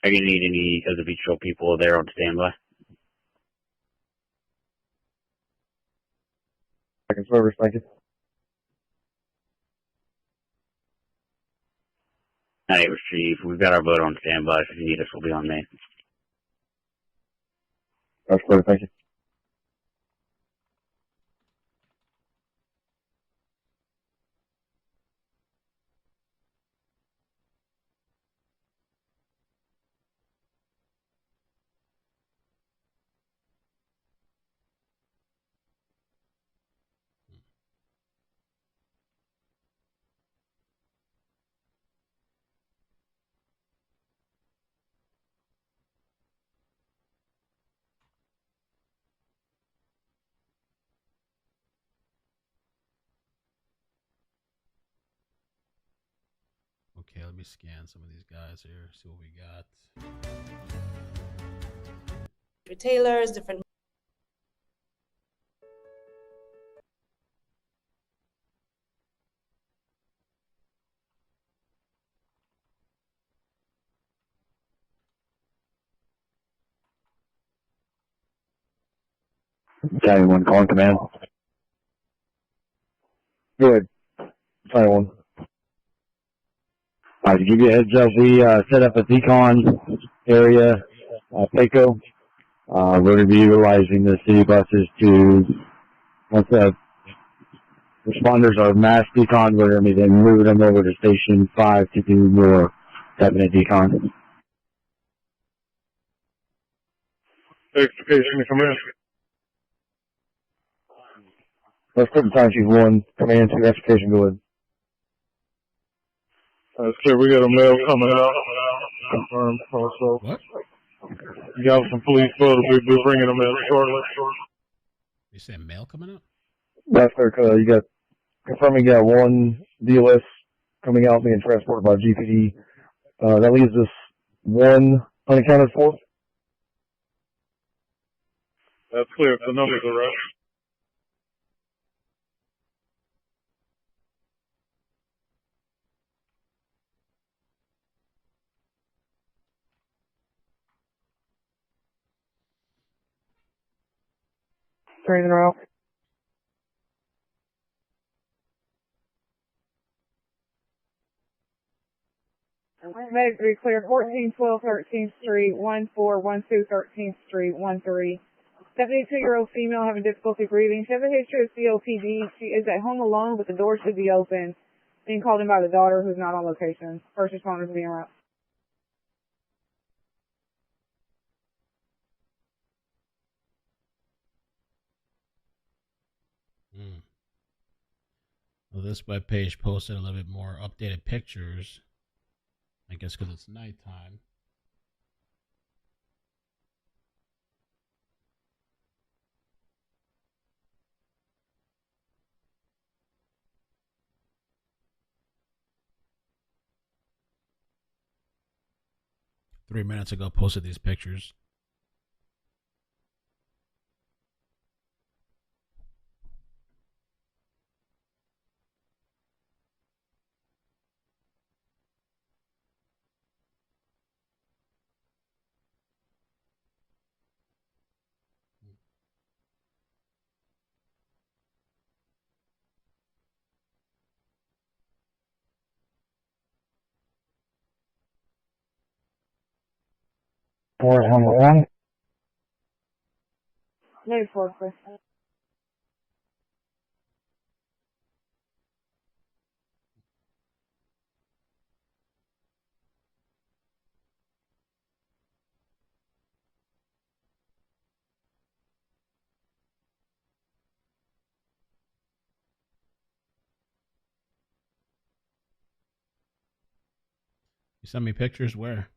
Speaker 16: Are you going to need any of the beach patrol people there on standby?
Speaker 12: Second service, thank you.
Speaker 16: 98 retrieve. We've got our boat on standby. If you need us, we'll be on main.
Speaker 12: That's clear, thank you.
Speaker 5: Okay, let me scan some of these guys here, see what we got.
Speaker 21: Retailers, different.
Speaker 20: County 1 calling command.
Speaker 12: Go ahead. County 1.
Speaker 20: To give you a heads up, we set up a decon area, PACO. We're going to be utilizing the city buses to, once the responders are mass decon, we're going to be then moving them over to Station 5 to do more definite decon.
Speaker 10: Extrication to come in.
Speaker 12: Let's put the time sheet 1, command 2, extrication, go ahead.
Speaker 10: That's clear. We got a mail coming out. Confirmed also.
Speaker 5: What?
Speaker 10: Galveston Police will be bringing them in shortly.
Speaker 5: You said mail coming out?
Speaker 12: That's clear. You got confirming, 1 DLS coming out being transported by GPD. That leaves us 1 unaccounted for.
Speaker 10: That's clear. The numbers are right.
Speaker 18: Turning around. Medic to be cleared 1412 13th Street, 1412 13th Street, 13. 72-year-old female having difficulty breathing. She has a history of COPD. She is at home alone, but the door should be open. Being called in by the daughter who's not on location. First responders being around.
Speaker 5: Well, this webpage posted a little bit more updated pictures. I guess because it's nighttime. Three minutes ago, posted these pictures.
Speaker 20: Port number 1.
Speaker 18: Maybe 4, Chris.
Speaker 5: You sent me pictures where?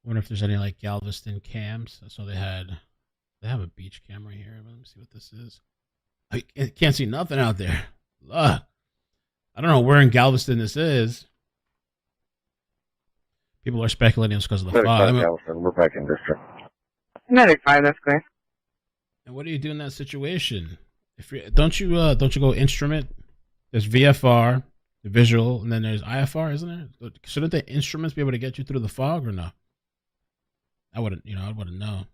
Speaker 5: Wonder if there's any like Galveston cams. So they have a beach camera here. Let me see what this is. I can't see nothing out there. Ugh. I don't know where in Galveston this is. People are speculating it's because of the fog.
Speaker 12: We're back in district.
Speaker 18: Medic 5, that's clear.
Speaker 5: And what do you do in that situation? If you don't you go instrument? There's VFR, the visual, and then there's IFR, isn't there? Shouldn't the instruments be able to get you through the fog or no? I wouldn't know.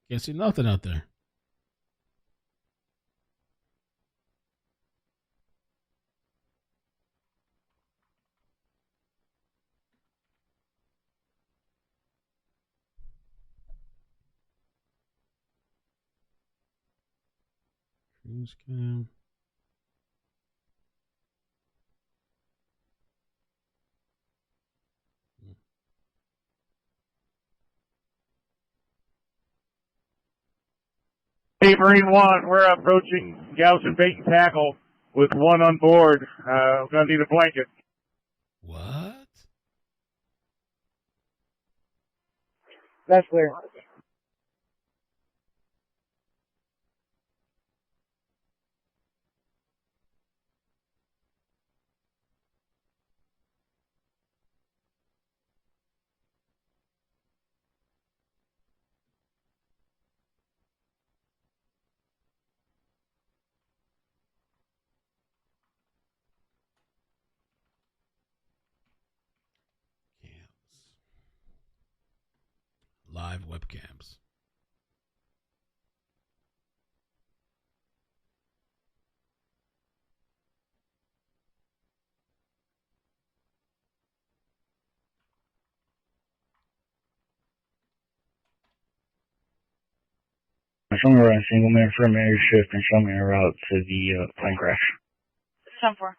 Speaker 5: Can't see nothing out there. Cruise cam.
Speaker 15: Hey, Marine 1, we're approaching Galveston Bait and Tackle with one on board. We're going to need a blanket.
Speaker 5: What?
Speaker 18: That's clear.
Speaker 5: Live webcams.
Speaker 20: Show me around single man from air shift and show me a route to the plane crash.
Speaker 11: 10-4.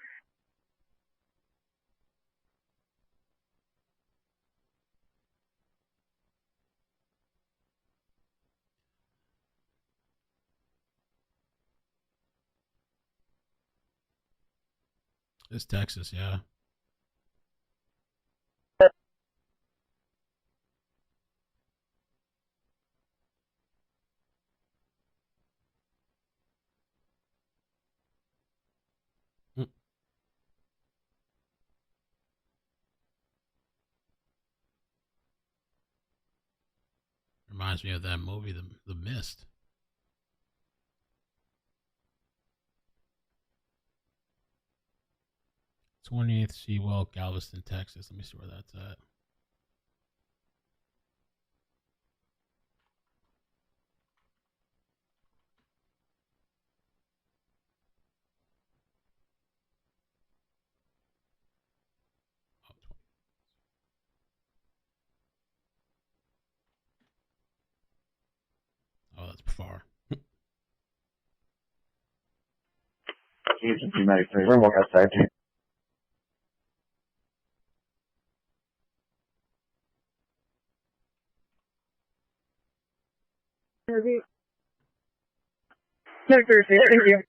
Speaker 5: It's Texas, yeah. Reminds me of that movie, The Mist. '28th Seawell, Galveston, Texas. Let me see where that's at. Oh, that's far.
Speaker 12: Houston 293. We're walking outside.
Speaker 18: Review. Medic 3, thank you.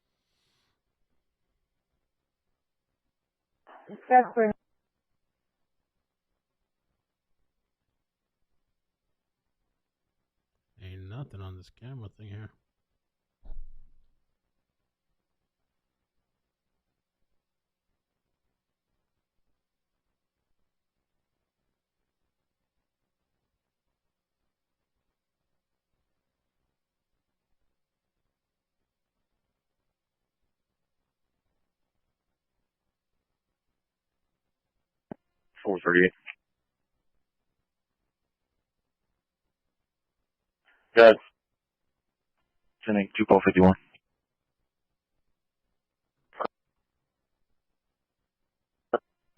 Speaker 18: That's clear.
Speaker 5: Ain't nothing on this camera thing here.
Speaker 12: Four 38. Good. Sending 2-51.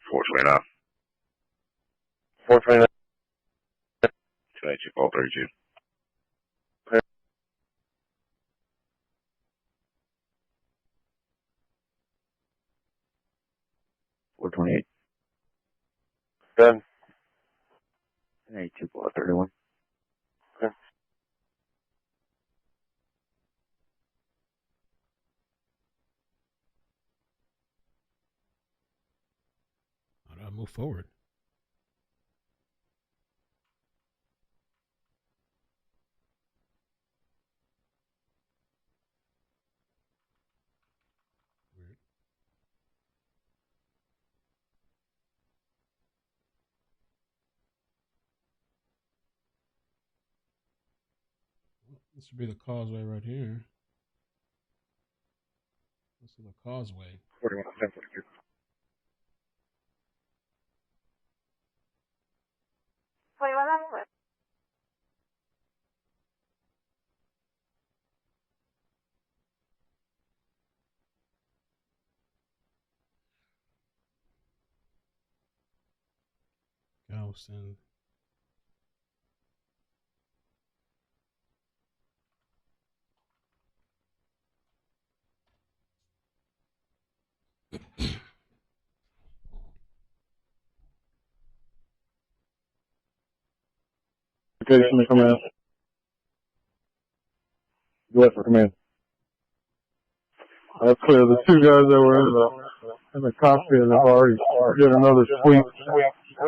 Speaker 12: 429. 429. 282-32. 428. Good. 2-31. Okay.
Speaker 5: move forward. This would be the causeway right here. This is the causeway.
Speaker 10: 41, 10, 42.
Speaker 5: Galveston.
Speaker 10: Application to command. Go ahead for command. That's clear. The two guys that were in the cockpit have already did another sweep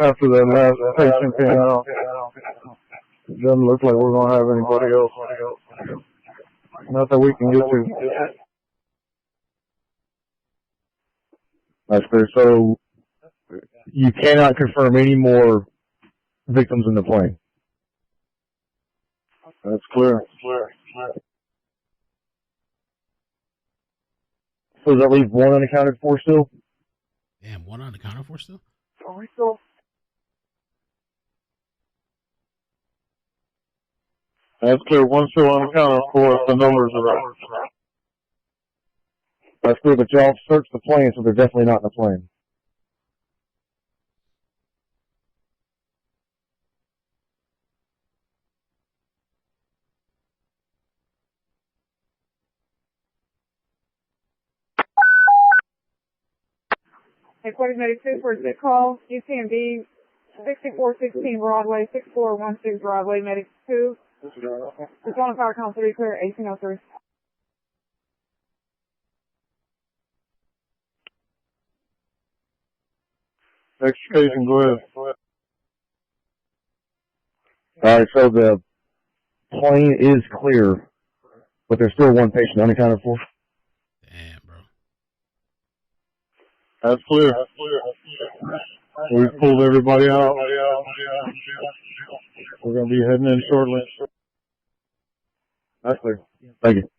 Speaker 10: after that last patient came out. It doesn't look like we're going to have anybody else. Not that we can get to.
Speaker 12: That's clear. So you cannot confirm any more victims in the plane.
Speaker 10: That's clear.
Speaker 12: So does that leave one unaccounted for still?
Speaker 5: Damn, one unaccounted for still?
Speaker 10: Are we still? That's clear. One still unaccounted for. The numbers are right.
Speaker 12: That's clear, but y'all searched the plane, so they're definitely not in the plane.
Speaker 18: Headquarters Medic 2 for a sick call. UTMB 6416 Broadway, 6416 Broadway, Medic 2. Responding fire call 3, clear 1803.
Speaker 10: Extrication, go ahead.
Speaker 12: All right, so the plane is clear, but there's still one patient unaccounted for.
Speaker 5: Damn, bro.
Speaker 10: That's clear. We've pulled everybody out. We're going to be heading in shortly.
Speaker 12: That's clear. Thank you.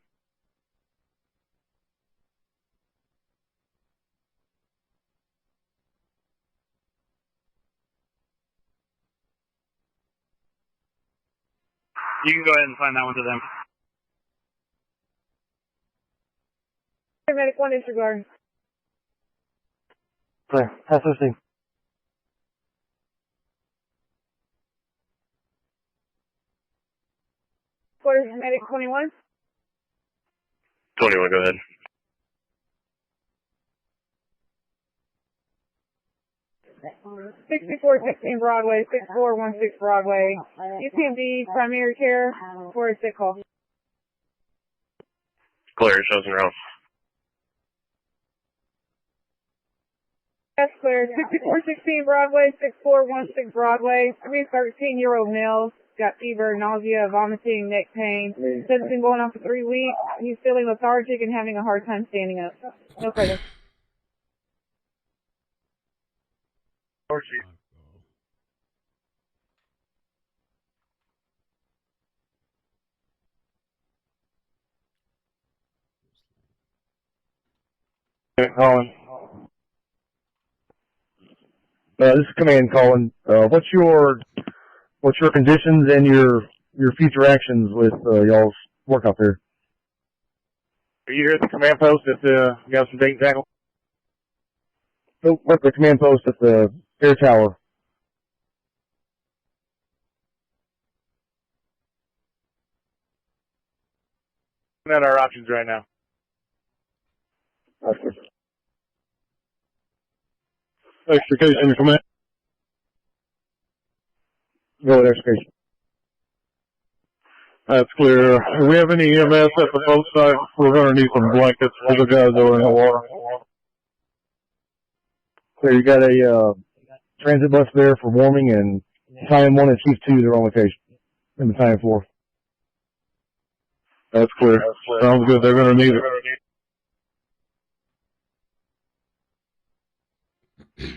Speaker 3: You can go ahead and assign that one to them.
Speaker 18: Medic 1 disregard.
Speaker 12: Clear. Pass this thing.
Speaker 18: Headquarters Medic 21.
Speaker 3: 21, go ahead.
Speaker 18: Sixty-four 16 Broadway, 6416 Broadway. UTMB primary care for a sick call.
Speaker 3: Clear, shows and route.
Speaker 18: That's clear. 6416 Broadway, 6416 Broadway. 13-year-old male. Got fever, nausea, vomiting, neck pain. Said it's been going on for 3 weeks. He's feeling lethargic and having a hard time standing up. No further.
Speaker 10: Colin.
Speaker 12: This is command calling. What's your conditions and your future actions with y'all's work out there?
Speaker 10: Are you here at the command post at the Galveston Bay Tackle?
Speaker 12: Nope, we're at the command post at the air tower.
Speaker 10: At our options right now. Extrication, command.
Speaker 12: Go with extrication.
Speaker 10: That's clear. Do we have any EMS at the boat site? We're going to need some blankets for the guys that are in the water.
Speaker 12: Clear, you got a transit bus there for warming, and Battalion 1 and Chief 2, they're on location in Battalion 4.
Speaker 10: That's clear. Sounds good. They're going to need it.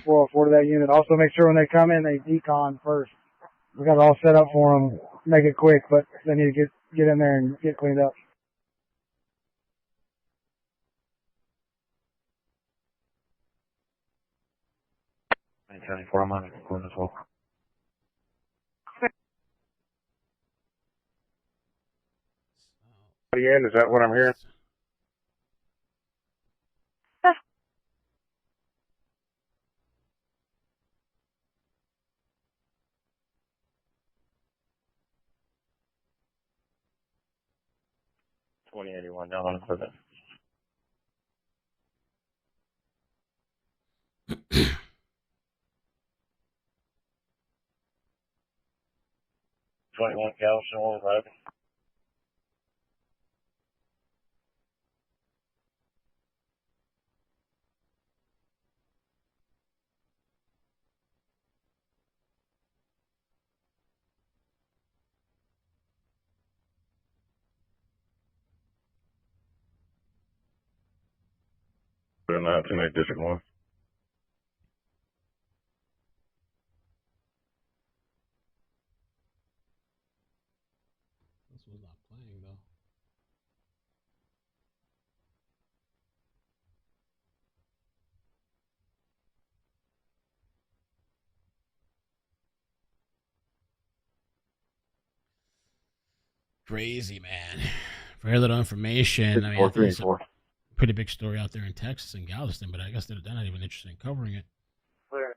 Speaker 15: Well, for that unit. Also, make sure when they come in, they decon first. We got it all set up for them. Make it quick, but they need to get in there and get cleaned up.
Speaker 20: I'm on it as well.
Speaker 10: Again, is that what I'm hearing?
Speaker 20: $20.81 down on the equipment. $21 Galveston will arrive.
Speaker 10: They're not in that District 1.
Speaker 5: This was not playing though. Crazy, man. Very little information. I mean, I think it's a pretty big story out there in Texas and Galveston, but I guess they're not even interested in covering it.
Speaker 15: Clear.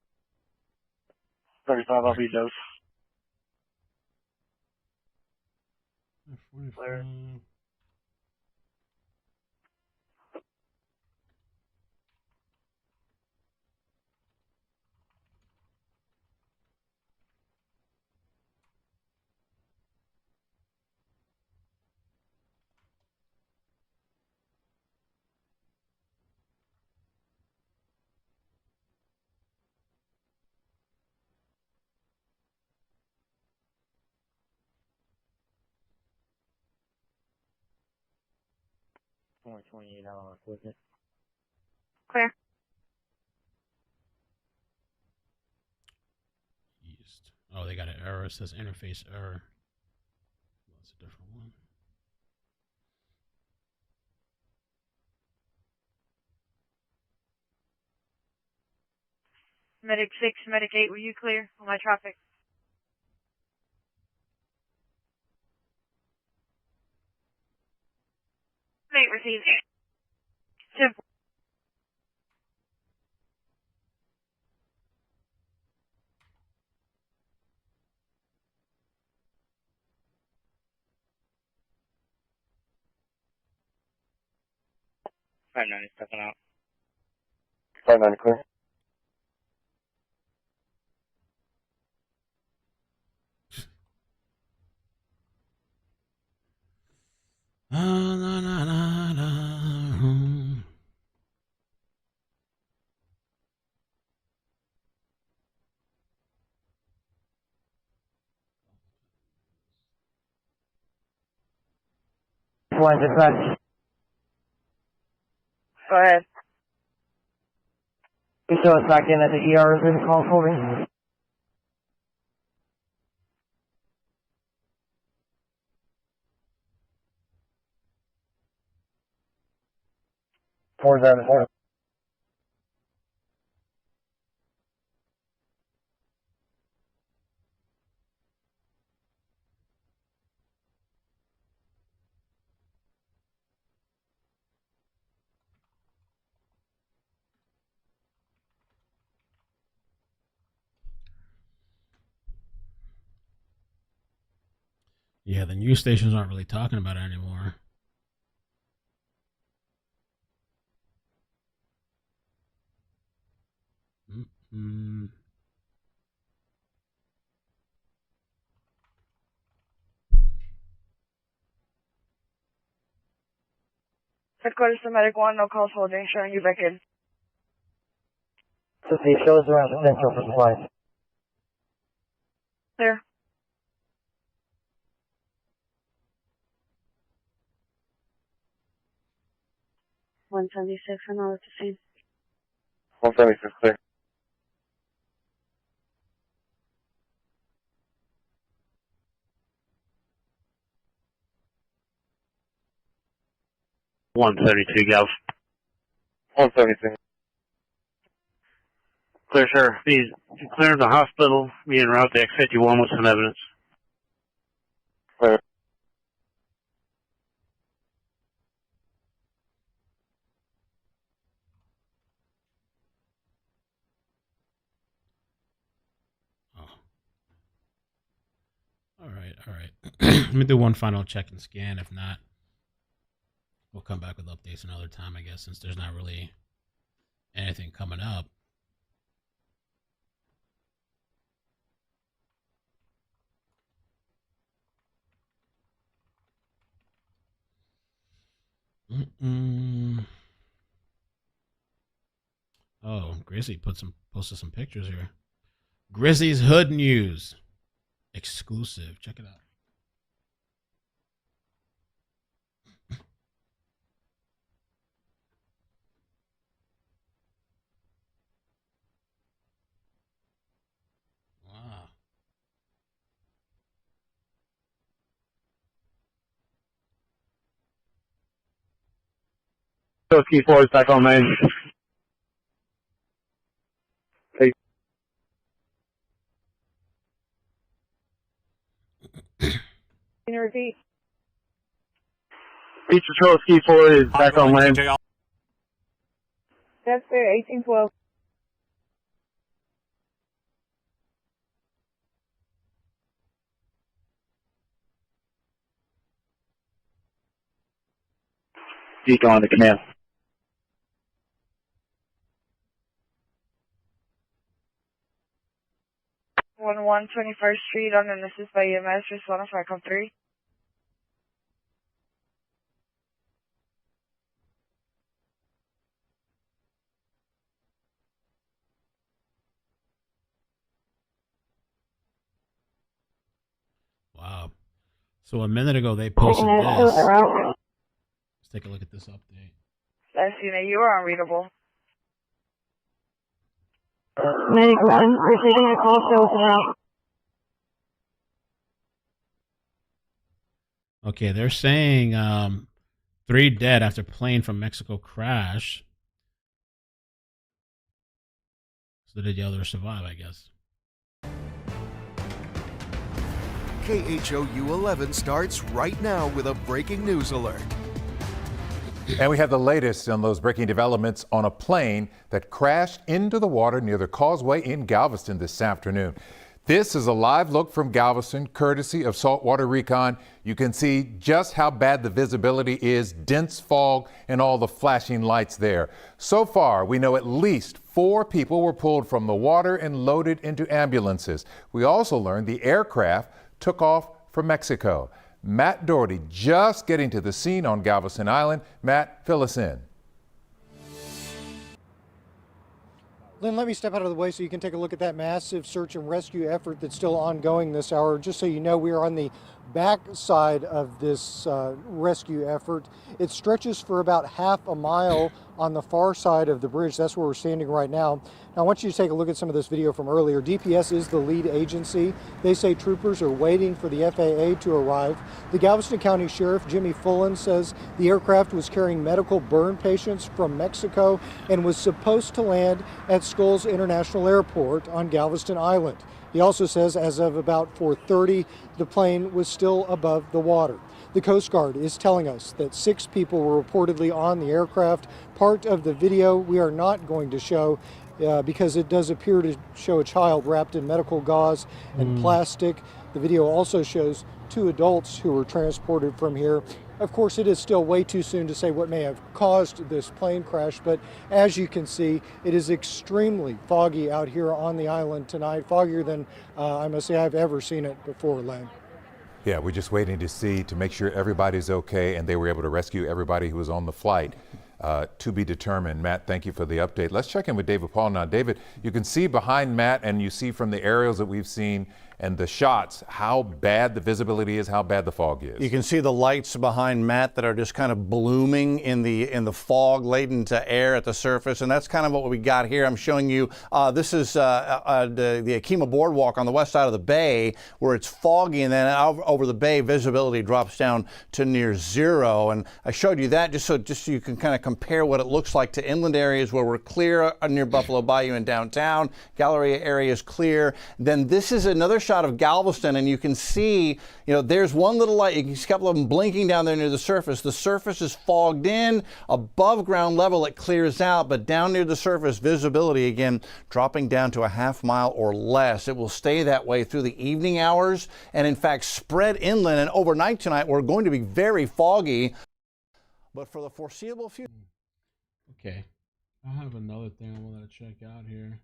Speaker 15: 35, I'll be dose. Clear.
Speaker 20: Only $28 equipment.
Speaker 11: Clear.
Speaker 5: East. Oh, they got an error. It says interface error. That's a different one.
Speaker 11: Medic 6, Medic 8, were you clear on my traffic? Mate received. Simple.
Speaker 16: $5.90 stepping out.
Speaker 10: 590 clear.
Speaker 5: Na, na, na, na.
Speaker 20: One dispatch.
Speaker 11: Go ahead.
Speaker 20: You show us back in at the ER is in call holding. Four seven four.
Speaker 5: Yeah, the news stations aren't really talking about it anymore. Mm-hmm.
Speaker 11: Headquarters to Medic 1, no calls holding, showing you back in.
Speaker 20: So the shows around the central for supplies.
Speaker 11: clear. 176, I know it's the same.
Speaker 10: 176 clear.
Speaker 16: Galv.
Speaker 10: 176.
Speaker 16: Clear, sir. Be clear the hospital. Be en route to X51 with some evidence.
Speaker 10: Clear.
Speaker 5: All right. Let me do one final check and scan. If not, we'll come back with updates another time, I guess, since there's not really anything coming up. Oh, Grizzly posted some pictures here. Grizzly's Hood News. Exclusive. Check it out. Wow.
Speaker 10: Key 4 is back on main. Hey.
Speaker 18: Can you repeat?
Speaker 10: Beach Patrol Key 4 is back on main.
Speaker 18: That's fair, 1812.
Speaker 20: Decon to command.
Speaker 11: 21st Street on an assist by EMS, respond to 503.
Speaker 5: Wow. So a minute ago they posted this. Let's take a look at this update.
Speaker 11: That's you are unreadable.
Speaker 18: Medic receiving a call, so open out.
Speaker 5: Okay, they're saying 3 dead after plane from Mexico crash. So did the others survive, I guess.
Speaker 17: KHOU 11 starts right now with a breaking news alert.
Speaker 13: And we have the latest on those breaking developments on a plane that crashed into the water near the Causeway in Galveston this afternoon. This is a live look from Galveston, courtesy of Saltwater Recon. You can see just how bad the visibility is, dense fog, and all the flashing lights there. So far, we know at least 4 people were pulled from the water and loaded into ambulances. We also learned the aircraft took off from Mexico. Matt Doherty just getting to the scene on Galveston Island. Matt, fill us in.
Speaker 8: Lynn, let me step out of the way so you can take a look at that massive search and rescue effort that's still ongoing this hour. Just so you know, we are on the back side of this rescue effort. It stretches for about half a mile on the far side of the bridge. That's where we're standing right now. Now, I want you to take a look at some of this video from earlier. DPS is the lead agency. They say troopers are waiting for the FAA to arrive. The Galveston County Sheriff, Jimmy Fullen, says the aircraft was carrying medical burn patients from Mexico and was supposed to land at Scholes International Airport on Galveston Island. He also says as of about 4:30, the plane was still above the water. The Coast Guard is telling us that 6 people were reportedly on the aircraft. Part of the video we are not going to show because it does appear to show a child wrapped in medical gauze and plastic. The video also shows 2 adults who were transported from here. Of course, it is still way too soon to say what may have caused this plane crash, but as you can see, it is extremely foggy out here on the island tonight, foggier than I must say I've ever seen it before, Len.
Speaker 13: Yeah, we're just waiting to make sure everybody's okay, and they were able to rescue everybody who was on the flight. To be determined. Matt, thank you for the update. Let's check in with David Paul now. David, you can see behind Matt, and you see from the aerials that we've seen and the shots how bad the visibility is, how bad the fog is.
Speaker 7: You can see the lights behind Matt that are just kind of blooming in the fog laden to air at the surface, and that's kind of what we got here. I'm showing you this is the Akima Boardwalk on the west side of the bay, where it's foggy, and then over the bay visibility drops down to near zero. And I showed you that just so you can kind of compare what it looks like to inland areas where we're clear near Buffalo Bayou and downtown. Galleria area is clear. Then this is another shot of Galveston, and you can see, there's one little light. You can see a couple of them blinking down there near the surface. The surface is fogged in. Above ground level, it clears out, but down near the surface, visibility again dropping down to a half mile or less. It will stay that way through the evening hours, and in fact spread inland. And overnight tonight, we're going to be very foggy, but for the foreseeable future.
Speaker 5: Okay, I have another thing I wanted to check out here.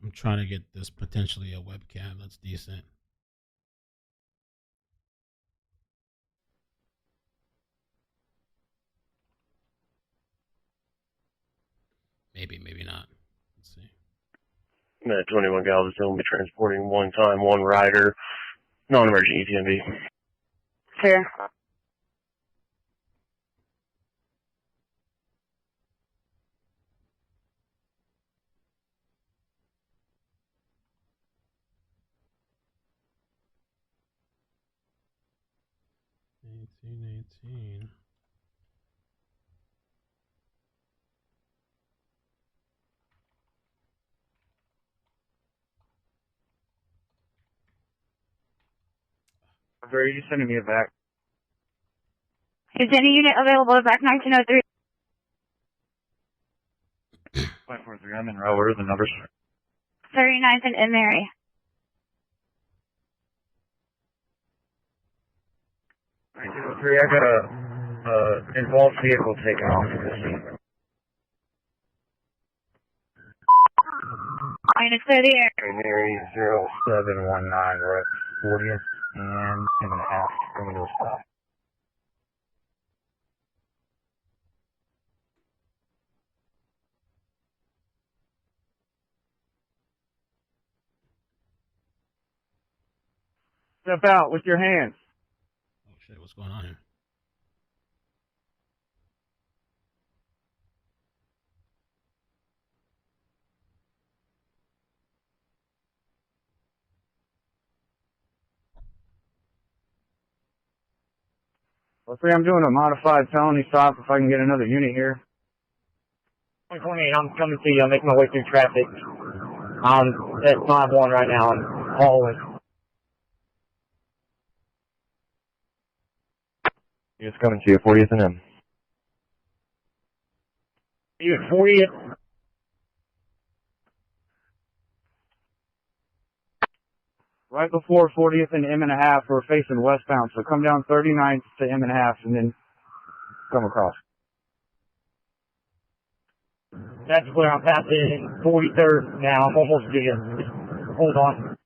Speaker 5: I'm trying to get this potentially a webcam that's decent. Maybe, maybe not. Let's see.
Speaker 3: Med 21 Galveston will be transporting one rider, non-emergent ETMB.
Speaker 11: Clear.
Speaker 5: $18.18.
Speaker 15: Are you sending me a back?
Speaker 11: Is any unit available at back 1903?
Speaker 15: 543, I'm in row. What are the numbers?
Speaker 11: 39th and M area.
Speaker 15: Three, I got a involved vehicle taken off of the scene.
Speaker 11: Minus clear the air.
Speaker 15: Mary 0719, we're at 40th and M&a-half, coming to a stop. Step out with your hands.
Speaker 5: Oh shit, what's going on here?
Speaker 15: Well, three, I'm doing a modified felony stop if I can get another unit here.
Speaker 22: 128, I'm coming to you. I'm making my way through traffic. I'm at 5-1 right now. I'm hallway.
Speaker 12: Just coming to you, 40th and M.
Speaker 22: You at 40th?
Speaker 15: Right before 40th and M&a-half, we're facing westbound, so come down 39th to M&a-half and then come across.
Speaker 22: That's where I'm passing 43rd now. I'm almost there. Hold on.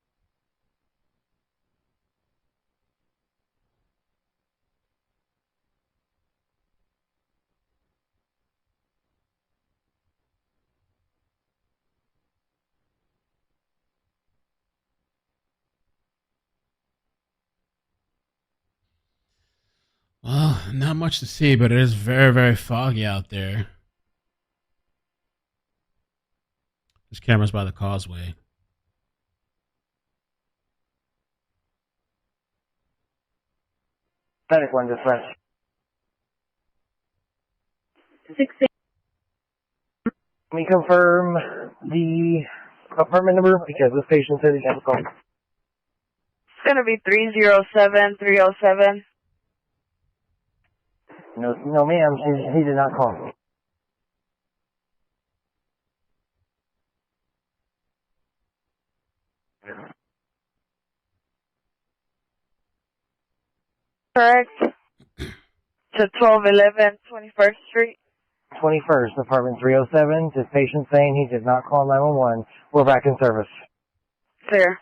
Speaker 5: Well, not much to see, but it is very, very foggy out there. There's cameras by the causeway.
Speaker 22: Static one, just right.
Speaker 11: 16.
Speaker 22: Let me confirm the apartment number because this patient said he has a call.
Speaker 11: It's going to be 307-307.
Speaker 22: No, ma'am, he did not call.
Speaker 11: Correct. To 1211 21st Street.
Speaker 22: 21st, apartment 307. This patient saying he did not call 911. We're back in service.
Speaker 11: Clear.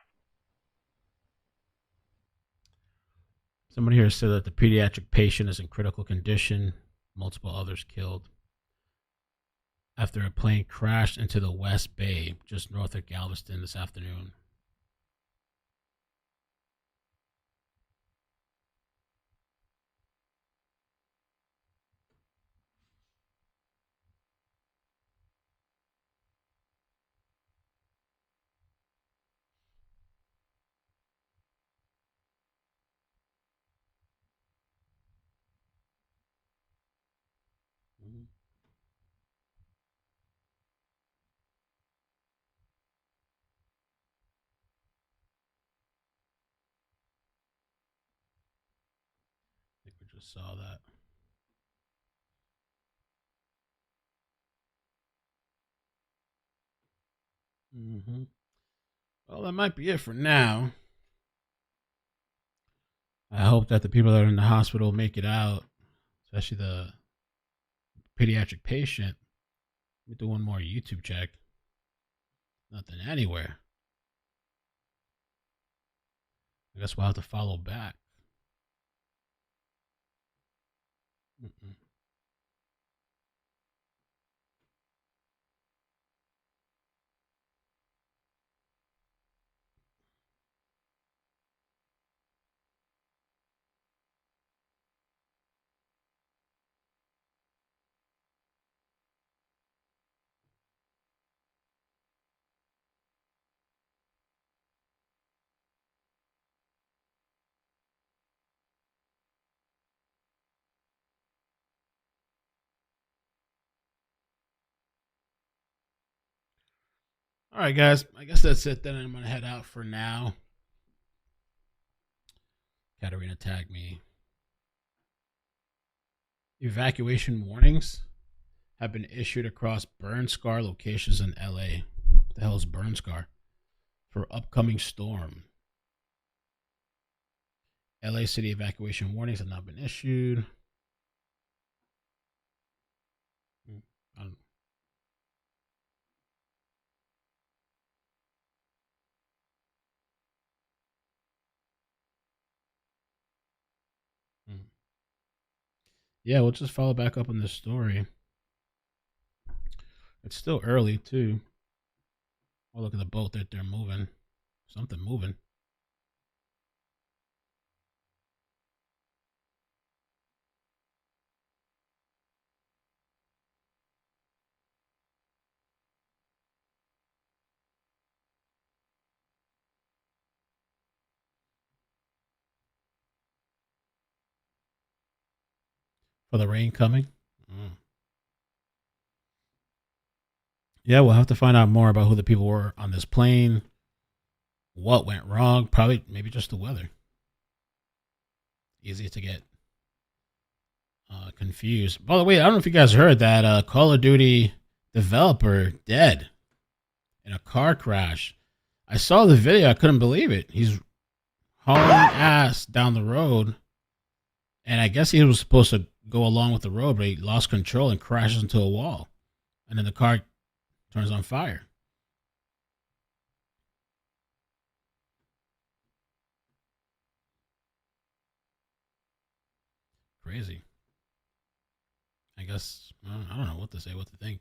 Speaker 5: Somebody here said that the pediatric patient is in critical condition. Multiple others killed after a plane crashed into the West Bay, just north of Galveston this afternoon. I think we just saw that. Well, that might be it for now. I hope that the people that are in the hospital make it out, especially the pediatric patient. Let me do one more YouTube check. Nothing anywhere. I guess we'll have to follow back. All right, guys. I guess that's it then. I'm going to head out for now. Katarina tagged me. Evacuation warnings have been issued across burn scar locations in LA. What the hell is burn scar? For upcoming storm. LA City evacuation warnings have not been issued. I don't know. Yeah, we'll just follow back up on this story. It's still early, too. Oh, look at the boat that they're moving. Something moving. For the rain coming? Yeah, we'll have to find out more about who the people were on this plane. What went wrong? Probably, maybe just the weather. Easy to get confused. By the way, I don't know if you guys heard that Call of Duty developer dead in a car crash. I saw the video. I couldn't believe it. He's hauling ass down the road, and I guess he was supposed to go along with the road, but he lost control and crashes into a wall, and then the car turns on fire. Crazy. I guess I don't know what to say, what to think.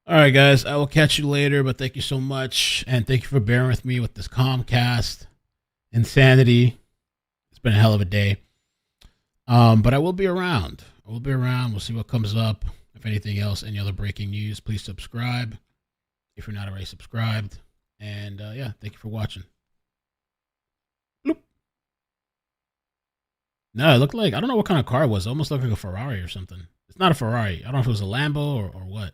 Speaker 5: All right, guys, I will catch you later, but thank you so much, and thank you for bearing with me with this Comcast insanity. It's been a hell of a day. But I will be around. We'll see what comes up. If anything else, any other breaking news, please subscribe if you're not already subscribed. And yeah, thank you for watching. Bloop. No, it looked like, I don't know what kind of car it was. It almost looked like a Ferrari or something. It's not a Ferrari. I don't know if it was a Lambo or what.